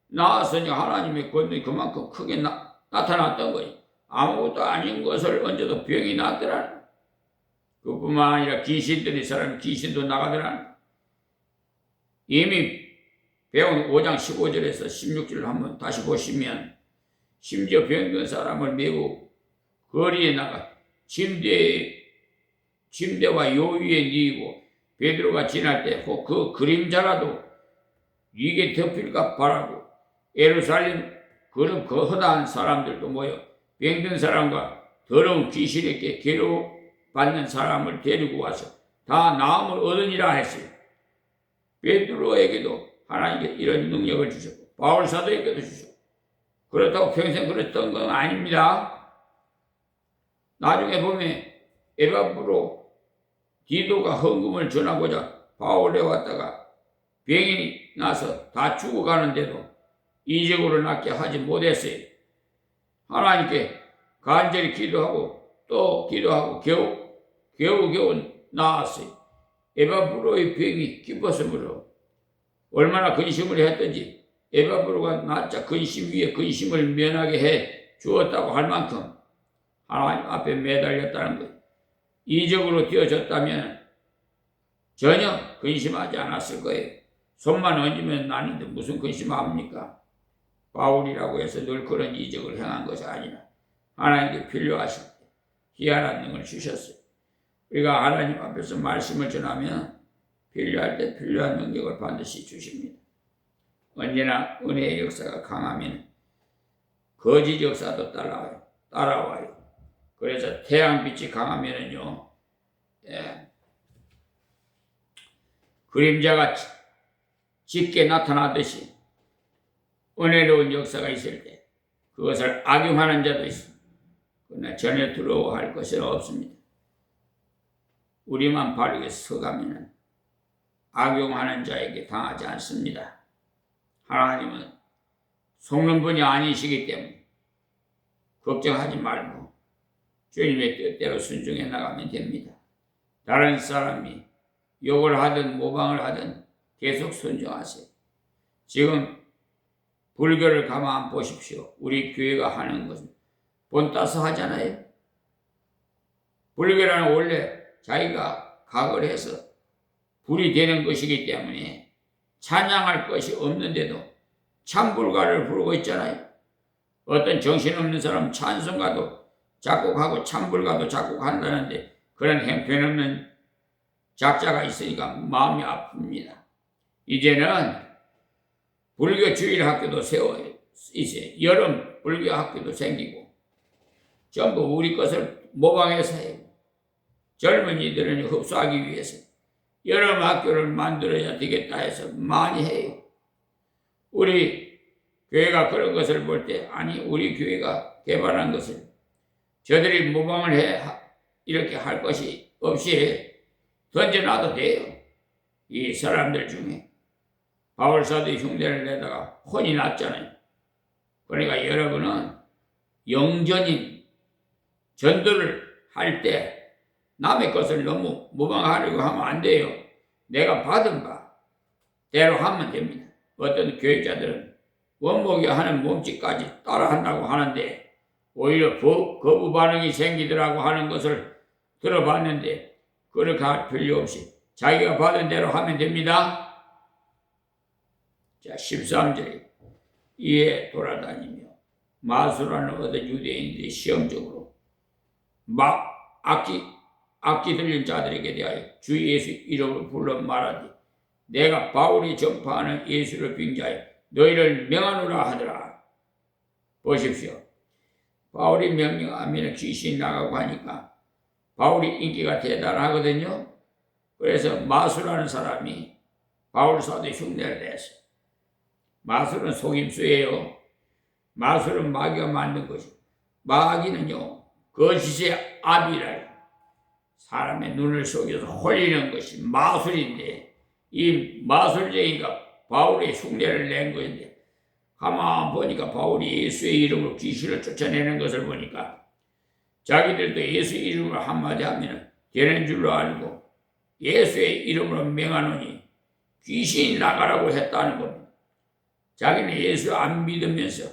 나았으니 하나님의 권능이 그만큼 크게 나타났던 거예요. 아무것도 아닌 것을 얹어도 병이 나더라. 그뿐만 아니라 귀신들이 사람 귀신도 나가더라. 이미 배운 5장 15절에서 16절을 한번 다시 보시면 심지어 병든 사람을 메고 거리에 나가 침대와 요 위에 뉘고 베드로가 지날 때 그 그림자라도 이게 덮일까 바라고 예루살렘 그 허다한 사람들도 모여 병든 사람과 더러운 귀신에게 괴로워받는 사람을 데리고 와서 다 나음을 얻으니라 했어요. 베드로에게도 하나님께 이런 능력을 주셨고 바울 사도에게도 주셨고 그렇다고 평생 그랬던 건 아닙니다. 나중에 보면 에바브로 디도가 헌금을 전하고자 바울에 왔다가 병이 나서 다 죽어가는데도 이적으로 낫게 하지 못했어요. 하나님께 간절히 기도하고 또 기도하고 겨우 나았어요. 에바브로의 병이 깊었으므로 얼마나 근심을 했던지 에바브로가 낫자 근심 위에 근심을 면하게 해 주었다고 할 만큼 하나님 앞에 매달렸다는 것. 이적으로 되어졌다면 전혀 근심하지 않았을 거예요. 손만 얹으면 나는데 무슨 근심합니까? 바울이라고 해서 늘 그런 이적을 행한 것이 아니라 하나님께 필요하실 때 희한한 능을 주셨어요. 우리가 하나님 앞에서 말씀을 전하면 필요할 때 필요한 능력을 반드시 주십니다. 언제나 은혜의 역사가 강하면 거짓 역사도 따라와요. 그래서 태양빛이 강하면은요, 그림자가 짙게 나타나듯이 은혜로운 역사가 있을 때 그것을 악용하는 자도 있습니다. 그러나 전혀 두려워할 것은 없습니다. 우리만 바르게 서가면 악용하는 자에게 당하지 않습니다. 하나님은 속는 분이 아니시기 때문에 걱정하지 말고 주님의 뜻대로 순종해 나가면 됩니다. 다른 사람이 욕을 하든 모방을 하든 계속 순종하세요. 지금 불교를 가만 보십시오. 우리 교회가 하는 것은 본따서 하잖아요. 불교라는 원래 자기가 각을 해서 불이 되는 것이기 때문에 찬양할 것이 없는데도 참불가를 부르고 있잖아요. 어떤 정신없는 사람 찬송가도 작곡하고 참불가도 작곡한다는데 그런 형편없는 작자가 있으니까 마음이 아픕니다. 이제는 불교 주일학교도 세워 있어요. 여름 불교 학교도 생기고 전부 우리 것을 모방해서 해요. 젊은이들은 흡수하기 위해서 여름 학교를 만들어야 되겠다 해서 많이 해요. 우리 교회가 그런 것을 볼 때 아니 우리 교회가 개발한 것을 저들이 모방을 해 이렇게 할 것이 없이 던져놔도 돼요. 이 사람들 중에 바울사도의 흉내를 내다가 혼이 났잖아요. 그러니까 여러분은 영전인 전도를 할 때 남의 것을 너무 모방하려고 하면 안 돼요. 내가 받은 바대로 하면 됩니다. 어떤 교육자들은 원목이 하는 몸짓까지 따라한다고 하는데 오히려 거부 반응이 생기더라고 하는 것을 들어봤는데 그렇게 할 필요 없이 자기가 받은 대로 하면 됩니다. 자, 13절에 이에 돌아다니며 마술안을 얻은 유대인들이 시험적으로 악기 들린 자들에게 대하여 주 예수 이름을 불러 말하되 내가 바울이 전파하는 예수를 빙자하여 너희를 명하노라 하더라. 보십시오. 바울이 명령하면 귀신이 나가고 하니까 바울이 인기가 대단하거든요. 그래서 마술하는 사람이 바울 사도의 흉내를 냈어요. 마술은 속임수예요. 마술은 마귀가 만든 것이고 마귀는요 거짓의 아비라 사람의 눈을 속여서 홀리는 것이 마술인데 이 마술쟁이가 바울의 흉내를 낸 것인데 가만 보니까 바울이 예수의 이름으로 귀신을 쫓아내는 것을 보니까 자기들도 예수 이름으로 한마디 하면 되는 줄로 알고 예수의 이름으로 명하노니 귀신이 나가라고 했다는 겁니다. 자기는 예수 안 믿으면서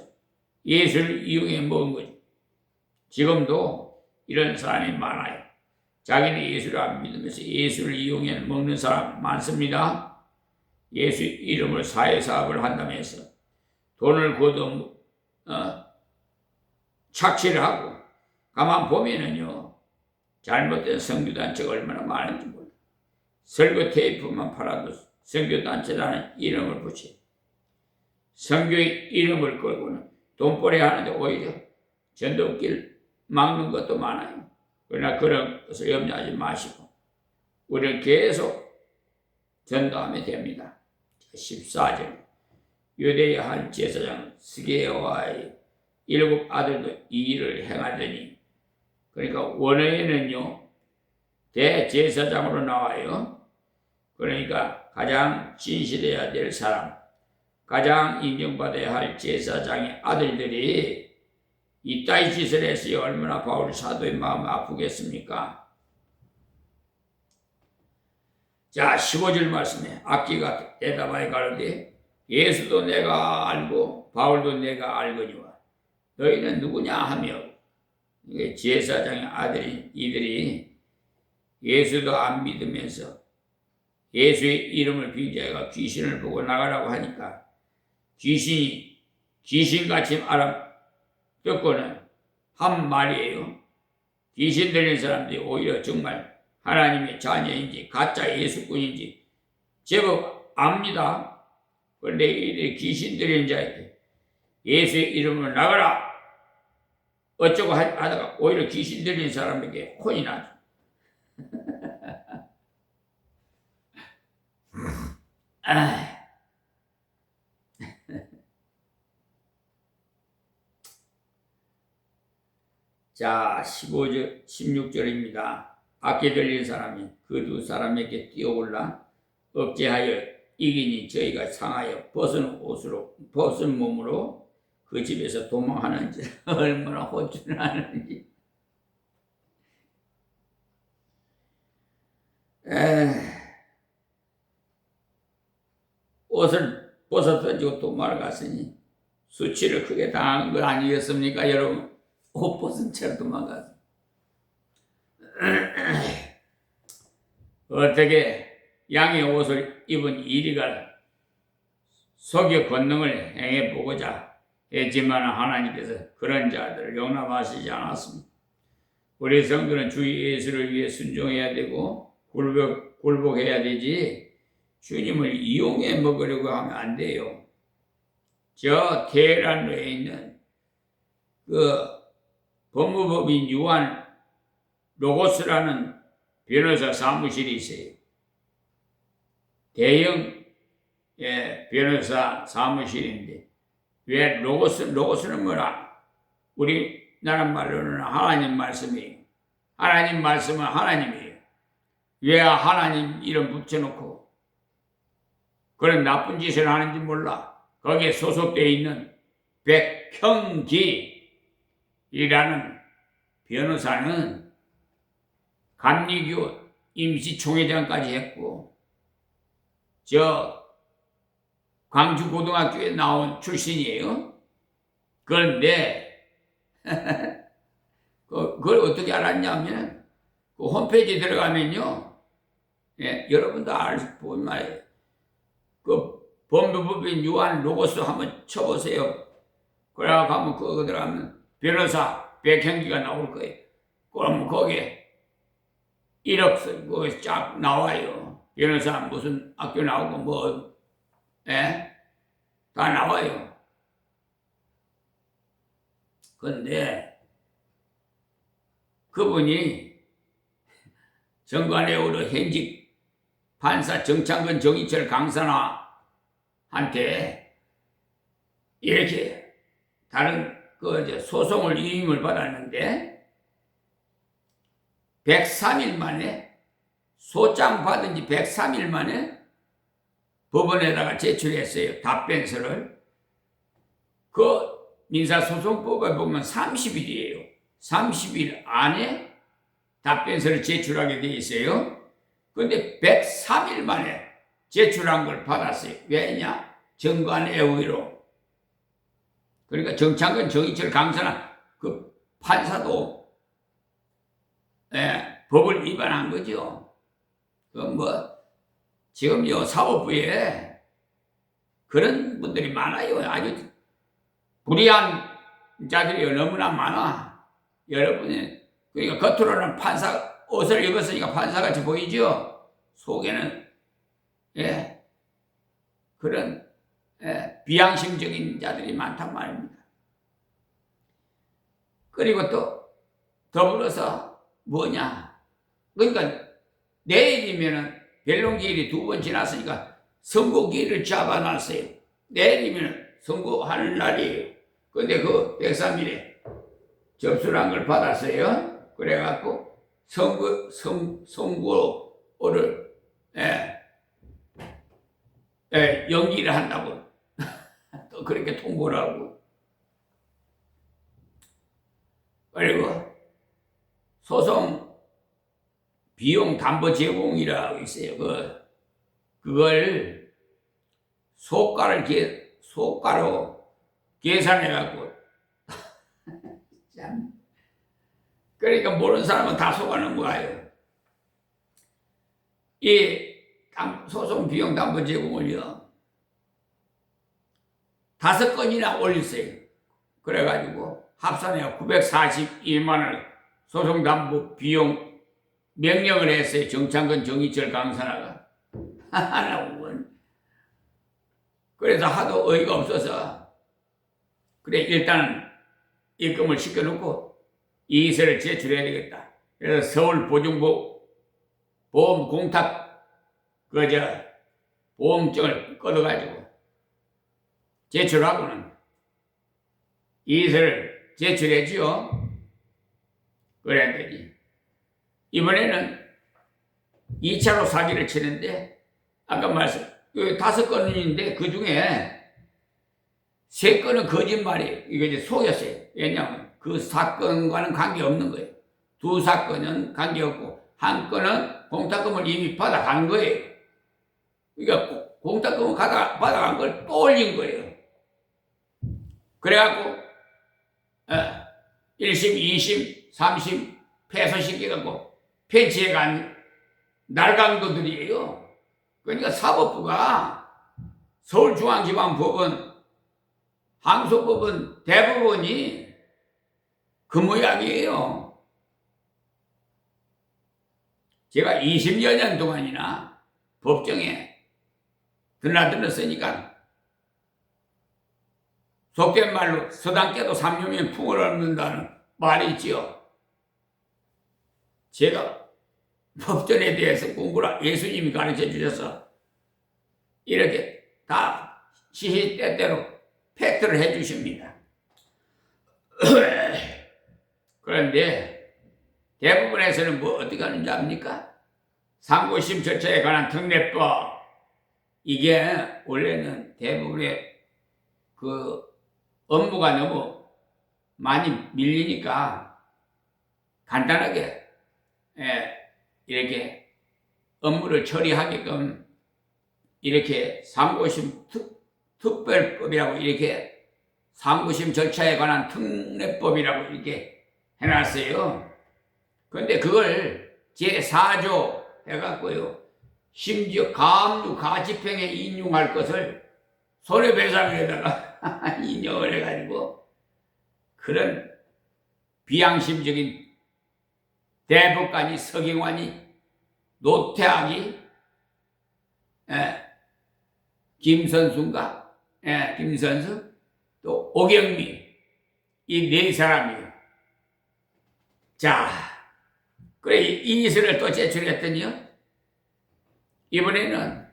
예수를 이용해 먹은 거죠. 지금도 이런 사람이 많아요. 자기는 예수를 안 믿으면서 예수를 이용해 먹는 사람 많습니다. 예수 이름을 사회사업을 한다면서 돈을 거둬 착취를 하고 가만 보면은요 잘못된 선교단체가 얼마나 많은지 몰라요. 설교 테이프만 팔아도 선교단체라는 이름을 붙여요. 선교의 이름을 걸고는 돈벌이 하는데 오히려 전도길 막는 것도 많아요. 그러나 그런 것을 염려하지 마시고 우리는 계속 전도하면 됩니다. 14절 유대의 한 제사장 스게와의 7 아들도 이 일을 행하더니, 그러니까 원어에는요 대제사장으로 나와요. 그러니까 가장 진실해야 될 사람, 가장 인정받아야 할 제사장의 아들들이 이따위 짓을 했으니 얼마나 바울 사도의 마음이 아프겠습니까? 자, 15절 말씀에 악기가 대답하여 가로되 예수도 내가 알고 바울도 내가 알거니와 너희는 누구냐 하며, 이게 제사장의 아들인 이들이 예수도 안 믿으면서 예수의 이름을 빙자해가 귀신을 보고 나가라고 하니까 귀신이 귀신같이 알아듣고는 한 말이에요. 귀신 들린 사람들이 오히려 정말 하나님의 자녀인지 가짜 예수꾼인지 제법 압니다. 그런데 이들이 귀신 들린 자에게 예수의 이름으로 나가라 어쩌고 하다가 오히려 귀신 들린 사람에게 혼이 나죠. 자, 16절입니다. 악기 들린 사람이 그 2 사람에게 뛰어올라 억제하여 이기니 저희가 상하여 벗은 몸으로 그 집에서 도망하는지 얼마나 호출하는지. 옷을 벗어 던지고 도망을 갔으니 수치를 크게 당한 거 아니겠습니까, 여러분? 옷 벗은 채로 도망갔어. 어떻게 양의 옷을 입은 이리가 속여 권능을 행해보고자 했지만 하나님께서 그런 자들을 용납하시지 않았습니다. 우리 성도는 주 예수를 위해 순종해야 되고 굴복해야 되지 주님을 이용해 먹으려고 하면 안 돼요. 저 테헤란로에 있는 그 법무법인 유한 로고스라는 변호사 사무실이 있어요. 대형 변호사 사무실인데 왜 로고스는 뭐라? 우리나라 말로는 하나님 말씀이에요. 하나님 말씀은 하나님이에요. 왜 하나님 이름 붙여놓고 그런 나쁜 짓을 하는지 몰라. 거기에 소속되어 있는 백형기라는 변호사는 감리교 임시총회장까지 했고 저 광주고등학교에 나온 출신이에요. 그런데 그걸 어떻게 알았냐면 그 홈페이지 들어가면요, 여러분도 보면 말이에요. 그 법무법인 유한 로고스 한번 쳐보세요. 그래가 가면 그거 들어가면 변호사 백형기가 나올 거예요. 그럼 거기에 1억 그거 쫙 나와요. 변호사 무슨 학교 나오고 뭐, 다 나와요. 근데 그분이 정관예우로 현직 판사 정창근 정인철 강사나한테 이렇게 다른 그 소송을 위임을 받았는데 103일 만에 소장 받은 지 103일 만에 법원에다가 제출했어요. 답변서를. 그 민사소송법에 보면 30일이에요. 30일 안에 답변서를 제출하게 돼 있어요. 근데 103일 만에 제출한 걸 받았어요. 왜냐? 정관예우로. 그러니까 정창근 정인철 강사는 그 판사도 법을 위반한 거죠. 지금 요 사법부에 그런 분들이 많아요. 아주 불의한 자들이 너무나 많아. 여러분이 그러니까 겉으로는 판사 옷을 입었으니까 판사같이 보이죠. 속에는 그런 비양심적인 자들이 많단 말입니다. 그리고 또 더불어서 뭐냐? 그러니까 내일이면은 변론기일이 2번 지났으니까 선고기일을 잡아놨어요. 내일이면은 선고하는 날이에요. 근데 그 103일에 접수를 한 걸 받았어요. 그래갖고 선고를 연기를 한다고 또 그렇게 통보를 하고, 그리고 소송 비용 담보 제공이라고 있어요. 그걸 소가로 계산해갖고 참, 그러니까 모르는 사람은 다 속아는 거예요. 이 소송 비용 담보 제공을요 5건이나 올렸어요. 그래가지고 합산해 942만 원 소송 담보 비용 명령을 했어요. 정창근, 정희철, 강선아가. 그래서 하도 어이가 없어서 그래 일단 입금을 시켜놓고 이의서를 제출해야 되겠다. 그래서 서울 보증보험 공탁 보험증을 끊어가지고 제출하고는 이의서를 제출했지요. 그랬더니 이번에는 2차로 사기를 치는데 아까 말씀 5건인데 그 중에 3건은 거짓말이에요. 이거 이제 속였어요. 왜냐하면 그 사건과는 관계없는 거예요. 2사건은 관계없고 1건은 공탁금을 이미 받아간 거예요. 그러니까 공탁금을 받아간 걸 또 올린 거예요. 그래갖고 1심, 2심, 3심 패소시켜갖고 폐지해간 날강도들이에요. 그러니까 사법부가 서울중앙지방법원, 항소법원 대법원이 그 모양이에요. 제가 20여 년 동안이나 법정에 드나들었으니까 속된 말로 서당 깨도 삼룡의 풍을 얻는다는 말이 있지요. 제가 법전에 대해서 공부를 예수님이 가르쳐 주셔서 이렇게 다 시시때때로 팩트를 해 주십니다. 그런데 대부분에서는 뭐 어떻게 하는지 압니까? 상고심 절차에 관한 특례법, 이게 원래는 대부분의 그 업무가 너무 많이 밀리니까 간단하게 이렇게 업무를 처리하게끔 이렇게 상고심 특별법이라고 이렇게 상고심 절차에 관한 특례법이라고 이렇게 해놨어요. 그런데 그걸 제4조 해갖고요. 심지어 가압류 가집행에 인용할 것을 손해배상에다가 인용을 해가지고 그런 비양심적인 대법관이 서경환이 노태학이 김선수인가 김선수 또 오경미 이 4사람이에요. 자, 그래 이의서를 또 제출했더니요 이번에는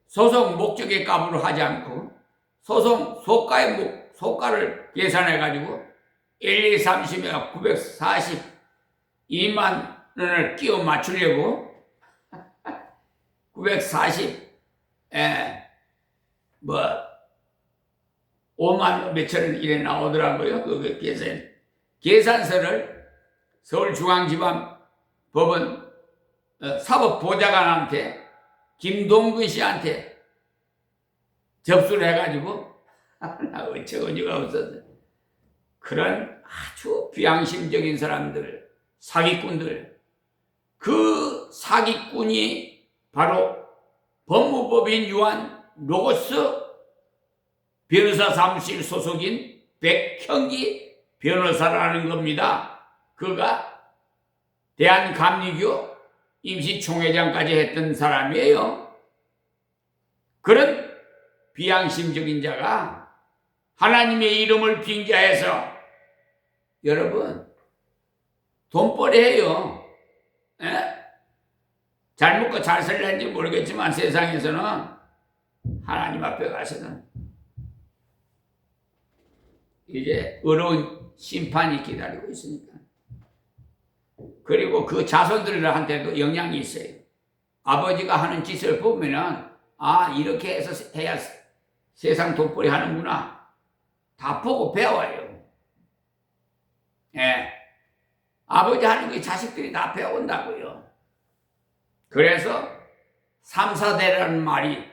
소송 목적의 값으로 하지 않고 소송 소가를 계산해가지고 1, 2, 3심에 942만 원을 끼워 맞추려고 5만 원 몇천 원 이래 나오더라고요. 그 계산서를 서울중앙지방법원 사법보좌관한테 김동근 씨한테 접수를 해가지고 어처구니가 없어서 그런 아주 비양심적인 사람들, 사기꾼들, 그 사기꾼이 바로 법무법인 유한 로고스 변호사 사무실 소속인 백형기 변호사라는 겁니다. 그가 대한감리교 임시총회장까지 했던 사람이에요. 그런 비양심적인 자가 하나님의 이름을 빙자해서 여러분 돈벌이해요. 잘 먹고 잘 살는지 모르겠지만 세상에서는 하나님 앞에 가서는 이제 어려운 심판이 기다리고 있으니까. 그리고 그 자손들한테도 영향이 있어요. 아버지가 하는 짓을 보면은 이렇게 해서 해야 세상 돈벌이 하는구나. 다 보고 배워요. 아버지 하는 거 자식들이 다 배운다고요. 그래서 3, 4대라는 말이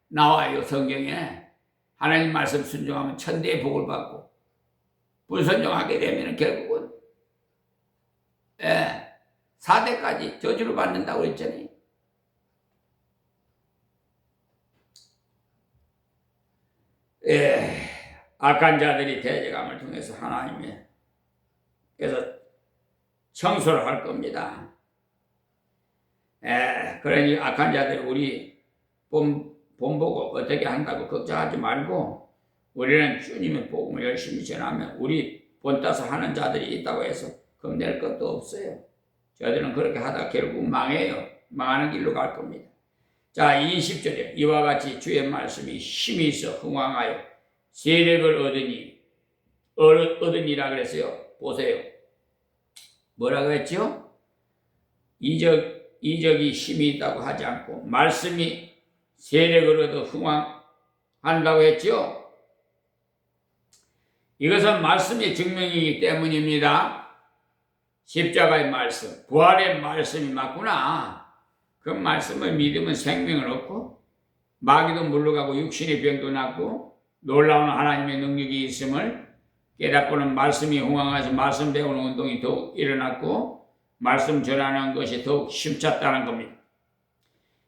나와요, 성경에. 하나님 말씀 순종하면 천대의 복을 받고, 불순종하게 되면 결국은 4대까지 저주를 받는다고 했잖아요. 악한 자들이 대제감을 통해서 하나님께서 청소를 할 겁니다. 그러니 악한 자들 우리 본보고 어떻게 한다고 걱정하지 말고 우리는 주님의 복음을 열심히 전하면 우리 본따서 하는 자들이 있다고 해서 겁낼 것도 없어요. 저들은 그렇게 하다 결국 망해요. 망하는 길로 갈 겁니다. 자, 20절에 이와 같이 주의 말씀이 힘이 있어 흥왕하여 세력을 얻으니라 그랬어요. 보세요. 뭐라고 했죠? 이적이 힘이 있다고 하지 않고 말씀이 세력을 얻어 흥왕한다고 했죠? 이것은 말씀의 증명이기 때문입니다. 십자가의 말씀, 부활의 말씀이 맞구나. 그 말씀을 믿으면 생명을 얻고 마귀도 물러가고 육신의 병도 낫고 놀라운 하나님의 능력이 있음을 깨닫고는 말씀이 흥왕해서 말씀 배우는 운동이 더욱 일어났고 말씀 전하는 것이 더욱 힘찼다는 겁니다.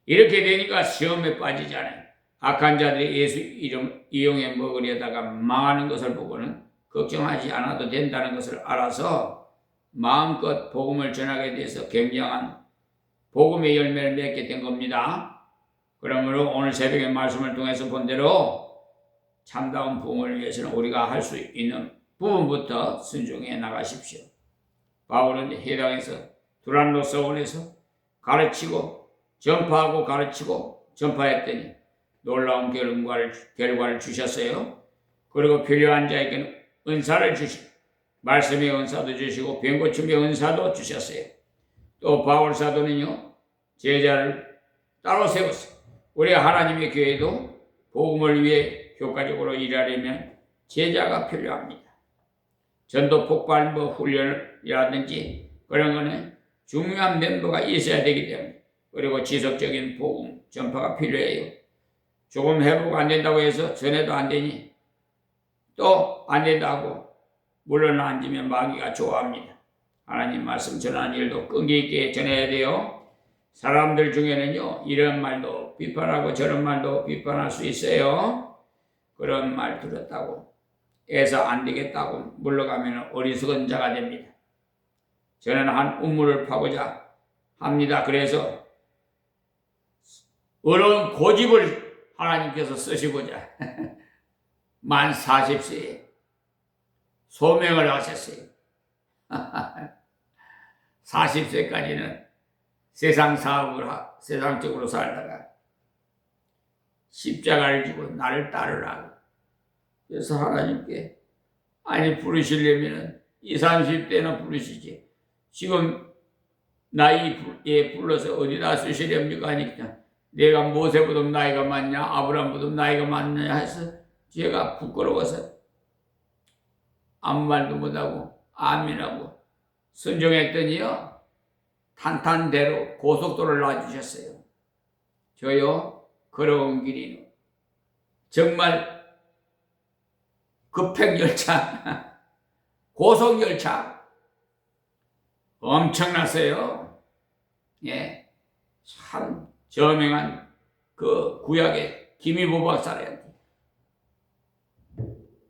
이렇게 되니까 시험에 빠지잖아요. 악한 자들이 예수 이름 이용해 먹으려다가 망하는 것을 보고는 걱정하지 않아도 된다는 것을 알아서 마음껏 복음을 전하게 돼서 굉장한 복음의 열매를 맺게 된 겁니다. 그러므로 오늘 새벽의 말씀을 통해서 본 대로 참다운 부흥을 위해서는 우리가 할 수 있는 부분부터 순종해 나가십시오. 바울은 해당에서 두란노 서원에서 가르치고 전파하고 가르치고 전파했더니 놀라운 결과를 주셨어요. 그리고 필요한 자에게는 은사를 주시고 말씀의 은사도 주시고 병고침의 은사도 주셨어요. 또 바울 사도는요 제자를 따로 세웠어요. 우리 하나님의 교회도 복음을 위해 효과적으로 일하려면 제자가 필요합니다. 전도 폭발부 훈련이라든지 그런 거는 중요한 멤버가 있어야 되기 때문에 그리고 지속적인 복음 전파가 필요해요. 조금 회복 안 된다고 해서 전해도 안 되니 또 안 된다고 물러나 앉으면 마귀가 좋아합니다. 하나님 말씀 전하는 일도 끈기 있게 전해야 돼요. 사람들 중에는요 이런 말도 비판하고 저런 말도 비판할 수 있어요. 그런 말 들었다고 해서 안 되겠다고 물러가면 어리석은 자가 됩니다. 저는 한 우물을 파고자 합니다. 그래서 어려운 고집을 하나님께서 쓰시고자 만 40세에 소명을 하셨어요. 40세까지는 세상 사업을 세상적으로 살다가 십자가를 지고 나를 따르라고. 그래서 하나님께 아니 부르시려면 20, 30대나 부르시지. 지금 나이에 불러서 어디다 쓰시렵니까 하니까 내가 모세보다 나이가 많냐 아브라함보다 나이가 많냐 해서 제가 부끄러워서 아무 말도 못하고 아멘하고 순종했더니요 탄탄대로 고속도로를 놔주셨어요. 저요 걸어온 길이 정말 급행열차 고속열차 엄청났어요. 예, 참 저명한 그 구약의 김희보 박사한테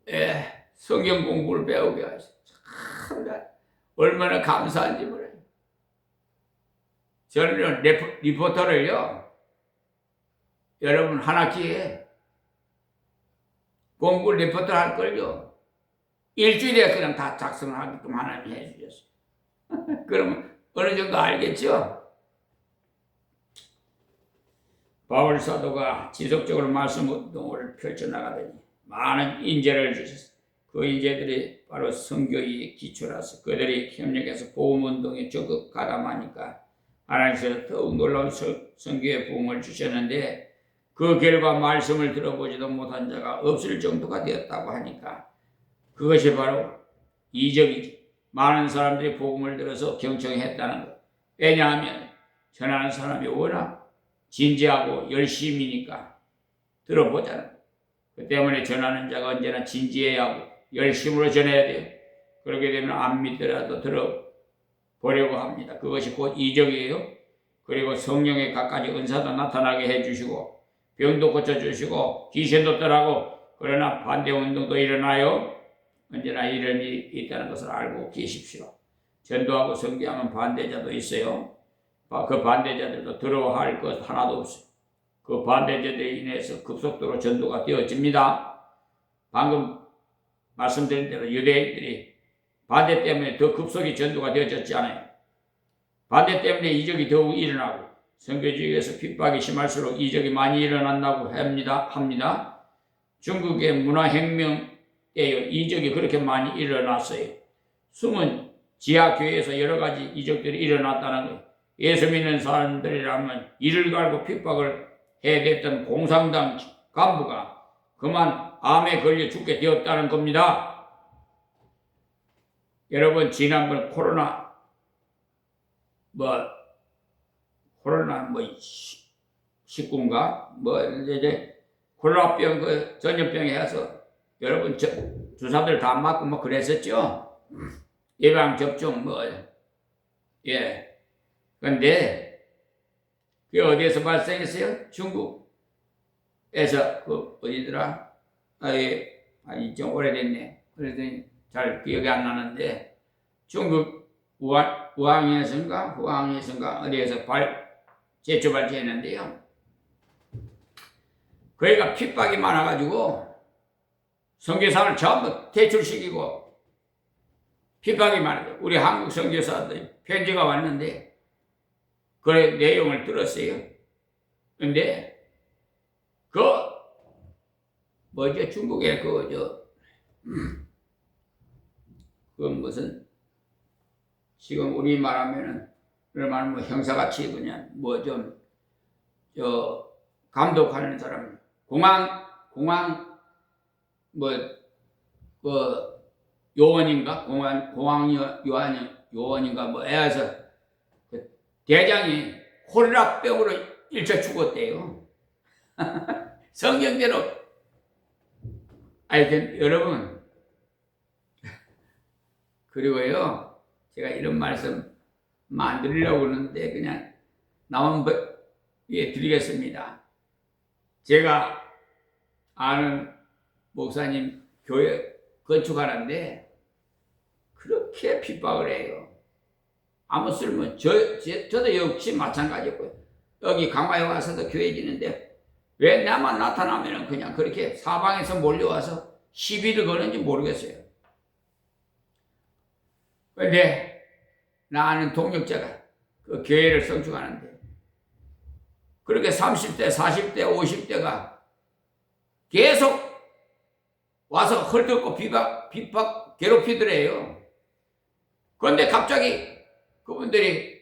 예, 성경 공부를 배우게 하셨어요. 참 얼마나 감사한지 몰라요. 저는 리포터를요, 여러분 한 학기에 공부 리포터 할 걸요, 일주일에 그냥 다 작성을 하게끔 하나님이 해주셨어요. 그러면 어느 정도 알겠죠? 바울 사도가 지속적으로 말씀 운동을 펼쳐나가더니 많은 인재를 주셨어요. 그 인재들이 바로 선교의 기초라서 그들이 협력해서 복음운동에 적극 가담하니까 하나님께서 더욱 놀라운 선교의 부흥을 주셨는데, 그 결과 말씀을 들어보지도 못한 자가 없을 정도가 되었다고 하니까 그것이 바로 이적이지. 많은 사람들이 복음을 들어서 경청했다는 것. 왜냐하면 전하는 사람이 워낙 진지하고 열심이니까 들어보자는 것. 그 때문에 전하는 자가 언제나 진지해야 하고 열심으로 전해야 돼요. 그렇게 되면 안 믿더라도 들어보려고 합니다. 그것이 곧 이적이에요. 그리고 성령의 갖가지 은사도 나타나게 해주시고 병도 고쳐주시고 귀신도 떠나고, 그러나 반대운동도 일어나요. 언제나 이런 일이 있다는 것을 알고 계십시오. 전도하고 선교하면 반대자도 있어요. 그 반대자들도 두려워할 것 하나도 없어요. 그 반대자들에 인해서 급속도로 전도가 되어집니다. 방금 말씀드린 대로 유대인들이 반대 때문에 더 급속히 전도가 되어졌지 않아요. 반대 때문에 이적이 더욱 일어나고 선교지역에서 핍박이 심할수록 이적이 많이 일어난다고 합니다. 중국의 문화혁명에요, 이적이 그렇게 많이 일어났어요. 숨은 지하교회에서 여러 가지 이적들이 일어났다는 거예요. 예수 믿는 사람들이라면 이를 갈고 핍박을 해댔던 공산당 간부가 그만 암에 걸려 죽게 되었다는 겁니다. 여러분, 지난번 코로나 19인가 이제 콜라병 그 전염병에 해서 여러분 주사들 다 맞고 그랬었죠. 예방 접종 예. 근데 그게 어디에서 발생했어요? 중국에서 그 어디더라? 좀 오래됐네. 그래서 잘 기억이 안 나는데 중국 후항에선가 어디에서 재초발제했는데요. 거기가 핍박이 많아가지고 선교사를 전부 퇴출시키고 핍박이 많아요. 우리 한국 선교사들 편지가 왔는데 그 내용을 들었어요. 근데 중국에 무슨 지금 우리 말하면은 그러면 형사같이 그냥 감독하는 사람, 공항 요원인가, 공항 요원인가 애서 대장이 콜라병으로 일차 죽었대요. 성경대로. 하여튼 여러분, 그리고요, 제가 이런 말씀 만들려고 하는데 그냥 나온 드리겠습니다. 제가 아는 목사님 교회 건축하는데 그렇게 핍박을 해요. 아무 쓸모, 저도 역시 마찬가지고요. 여기 강화에 와서도 교회 지는데 왜 나만 나타나면 그냥 그렇게 사방에서 몰려와서 시비를 거는지 모르겠어요. 근데 나 아는 동역자가 그 교회를 성축하는데 그렇게 30대, 40대, 50대가 계속 와서 헐뜯고 비박 괴롭히더래요. 그런데 갑자기 그분들이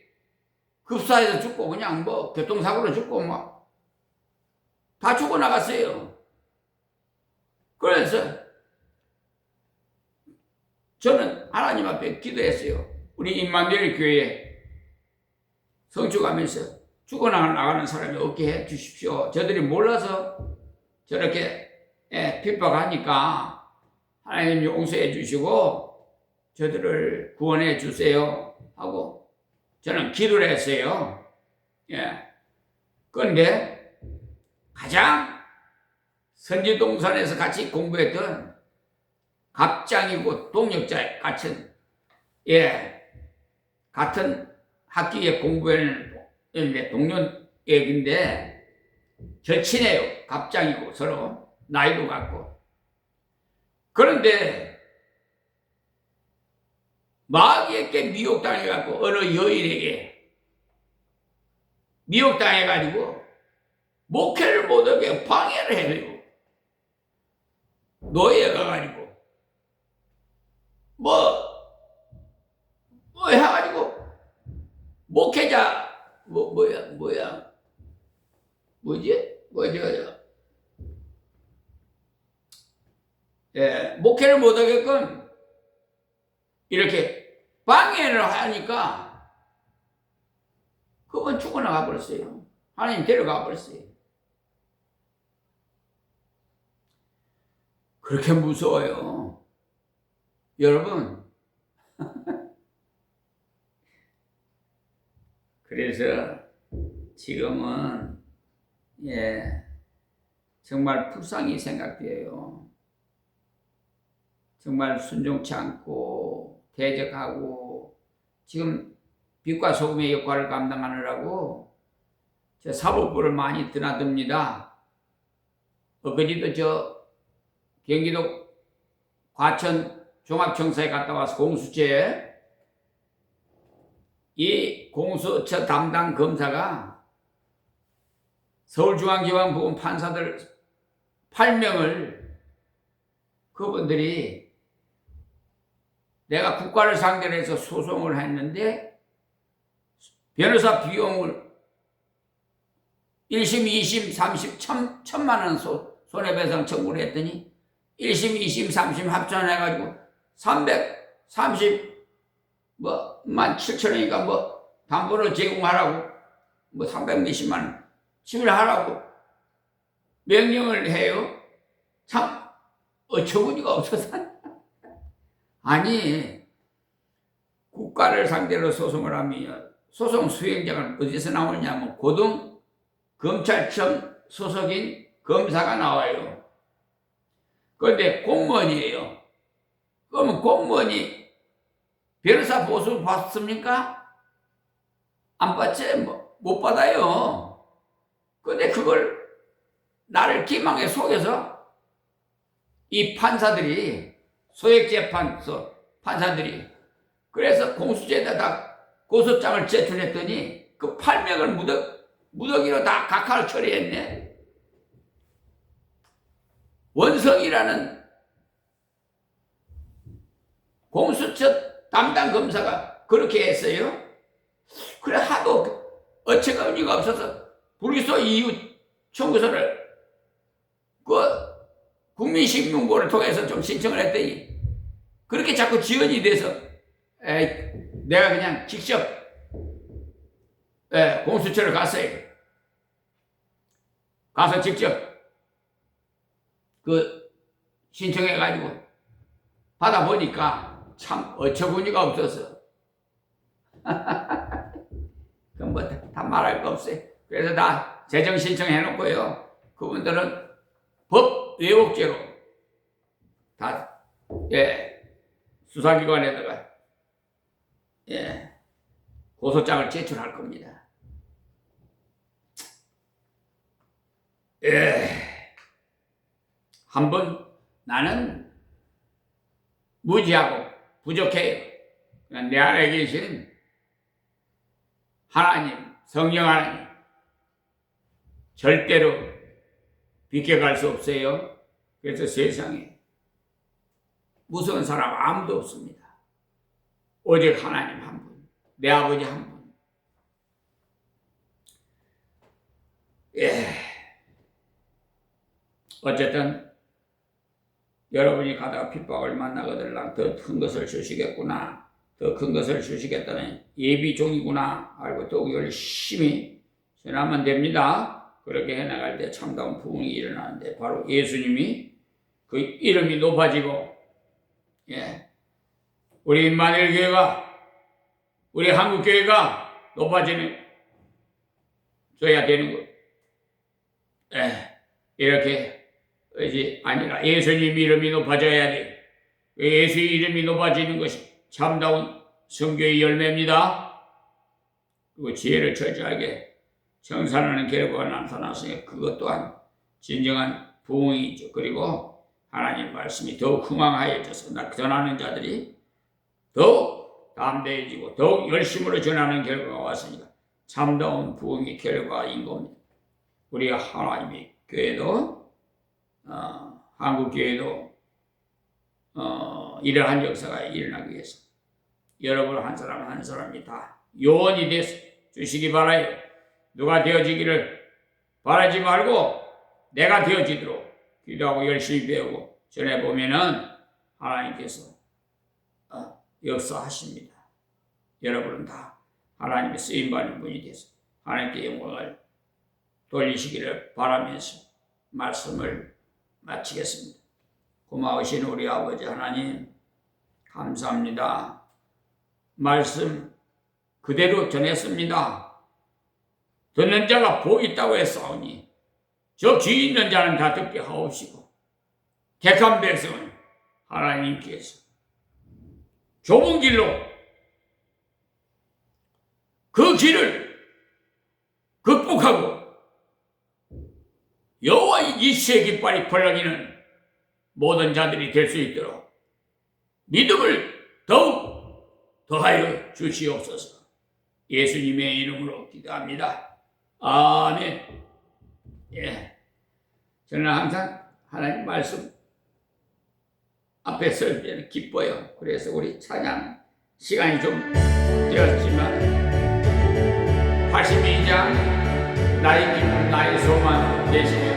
급사해서 죽고 그냥 교통사고로 죽고 다 죽어 나갔어요. 그래서 저는 하나님 앞에 기도했어요. 우리 임마누엘 교회에 성축하면서 죽어나가는 사람이 없게 해 주십시오. 저들이 몰라서 저렇게 핍박하니까 하나님 용서해 주시고 저들을 구원해 주세요 하고 저는 기도를 했어요. 예. 그런데 가장 선지동산에서 같이 공부했던 갑장이고 동역자 같은 학기에 공부했는데 동료 얘기인데 절친해요. 갑장이고 서로 나이도 같고. 그런데 마귀에게 미혹당해갖고 어느 여인에게 미혹당해가지고 목회를 못하게 방해를 해요. 노예가 가가지고 뭐 해가지고 목회자 목회를 못하게끔 이렇게 방해를 하니까 그분 죽어나가 버렸어요. 하나님 데려가 버렸어요. 그렇게 무서워요. 여러분. 그래서 지금은 정말 불쌍히 생각돼요. 정말 순종치 않고 대적하고 지금 빛과 소금의 역할을 감당하느라고 저 사법부를 많이 드나듭니다. 엊그제도 저 경기도 과천 종합청사에 갔다 와서 공수처에 이 공수처 담당 검사가 서울중앙지방법원 판사들 8명을 그분들이 내가 국가를 상대로 해서 소송을 했는데 변호사 비용을 1심, 2심, 3심 1,000만 원 손해배상 청구를 했더니 1심, 2심, 3심 합산해가지고 330 17,000원이니까 담보를 제공하라고 300 몇십만 원 지불하라고 명령을 해요. 참 어처구니가 없어서 아니 국가를 상대로 소송을 하면 소송 수행자가 어디서 나오냐면 고등 검찰청 소속인 검사가 나와요. 그런데 공무원이에요. 그러면 공무원이 변호사 보수 받습니까? 안 받지? 못 받아요. 근데 그걸 나를 기망에 속여서 이 판사들이 소액재판소 판사들이 그래서 공수처에다 다 고소장을 제출했더니 그 8명을 무더기로 다 각하를 처리했네. 원성이라는 공수처 담당 검사가 그렇게 했어요. 그래 하도 어처구니가 없어서 불기소 이유 청구서를 국민신문고를 통해서 좀 신청을 했더니 그렇게 자꾸 지연이 돼서 내가 그냥 직접 공수처를 갔어요. 가서 직접 신청해가지고 받아보니까 참 어처구니가 없어서 그건 다 말할 거 없어요. 그래서 다 재정 신청해놓고요. 그분들은 법 왜곡죄로 다 수사기관에다가 고소장을 제출할 겁니다. 한번 나는 무지하고 부족해요. 내 안에 계신 하나님, 성령 하나님 절대로 비껴갈 수 없어요. 그래서 세상에 무서운 사람 아무도 없습니다. 오직 하나님 한 분, 내 아버지 한 분. 어쨌든 여러분이 가다가 핍박을 만나거들랑 더 큰 것을 주시겠구나, 더 큰 것을 주시겠다는 예비종이구나 알고 또 열심히 전하면 됩니다. 그렇게 해나갈 때 참다운 부흥이 일어나는데 바로 예수님이 그 이름이 높아지고 우리 임마누엘교회가, 우리 한국교회가 높아지는 줘야 되는 것. 이렇게 아니라 예수님 이름이 높아져야 돼. 예수 이름이 높아지는 것이 참다운 성교의 열매입니다. 그리고 지혜를 저지하게 정산하는 결과가 나타났으니 그것 또한 진정한 부흥이죠. 그리고 하나님 말씀이 더욱 흥황하여져서 전하는 자들이 더욱 담대해지고 더욱 열심으로 전하는 결과가 왔으니까 참다운 부흥의 결과인 겁니다. 우리 하나님의 교회도 한국교회도 이러한 역사가 일어나기 위해서 여러분 한 사람 한 사람이 다 요원이 돼서 주시기 바라요. 누가 되어지기를 바라지 말고 내가 되어지도록 기도하고 열심히 배우고 전해보면은 하나님께서 역사하십니다. 여러분은 다 하나님의 쓰임받는 분이 돼서 하나님께 영광을 돌리시기를 바라면서 말씀을 마치겠습니다. 고마우신 우리 아버지 하나님 감사합니다. 말씀 그대로 전했습니다. 듣는 자가 복 있다고 했사오니 저 귀 있는 자는 다 듣게 하옵시고 택한 백성은 하나님께서 좁은 길로 그 길을 극복하고 여호와의 이시의 깃발이 벌어지는 모든 자들이 될 수 있도록 믿음을 더욱 더하여 주시옵소서. 예수님의 이름으로 기도합니다. 아멘. 저는 항상 하나님 말씀 앞에 설 때는 기뻐요. 그래서 우리 찬양 시간이 좀 되었지만 82장 나의 기쁨 나의 소망 되시며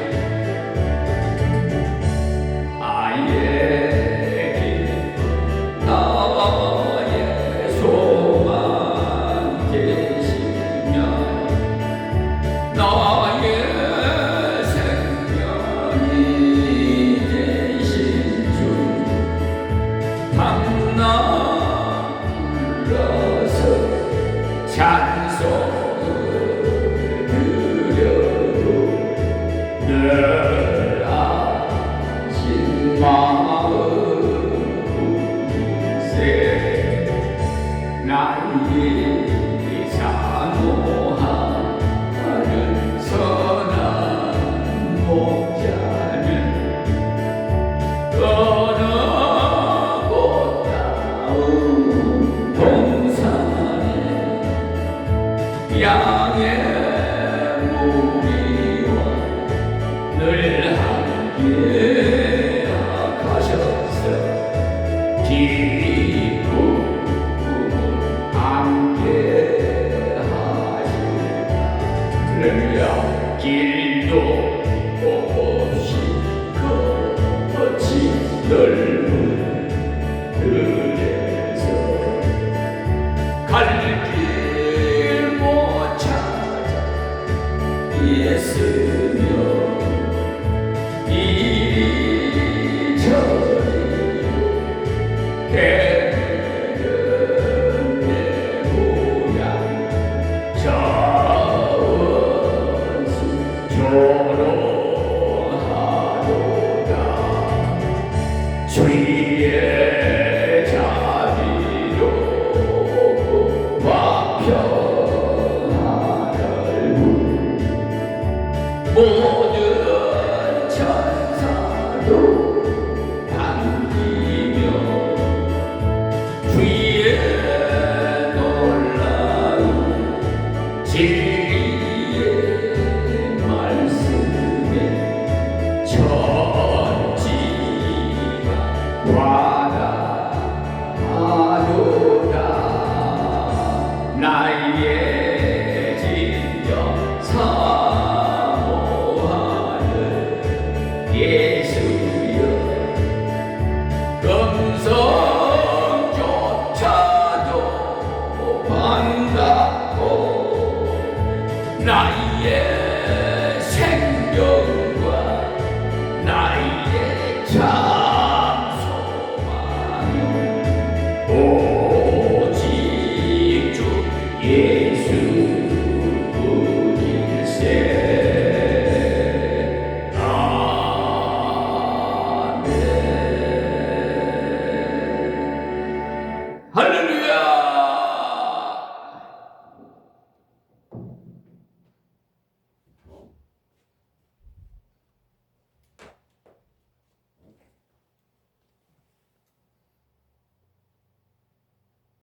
예.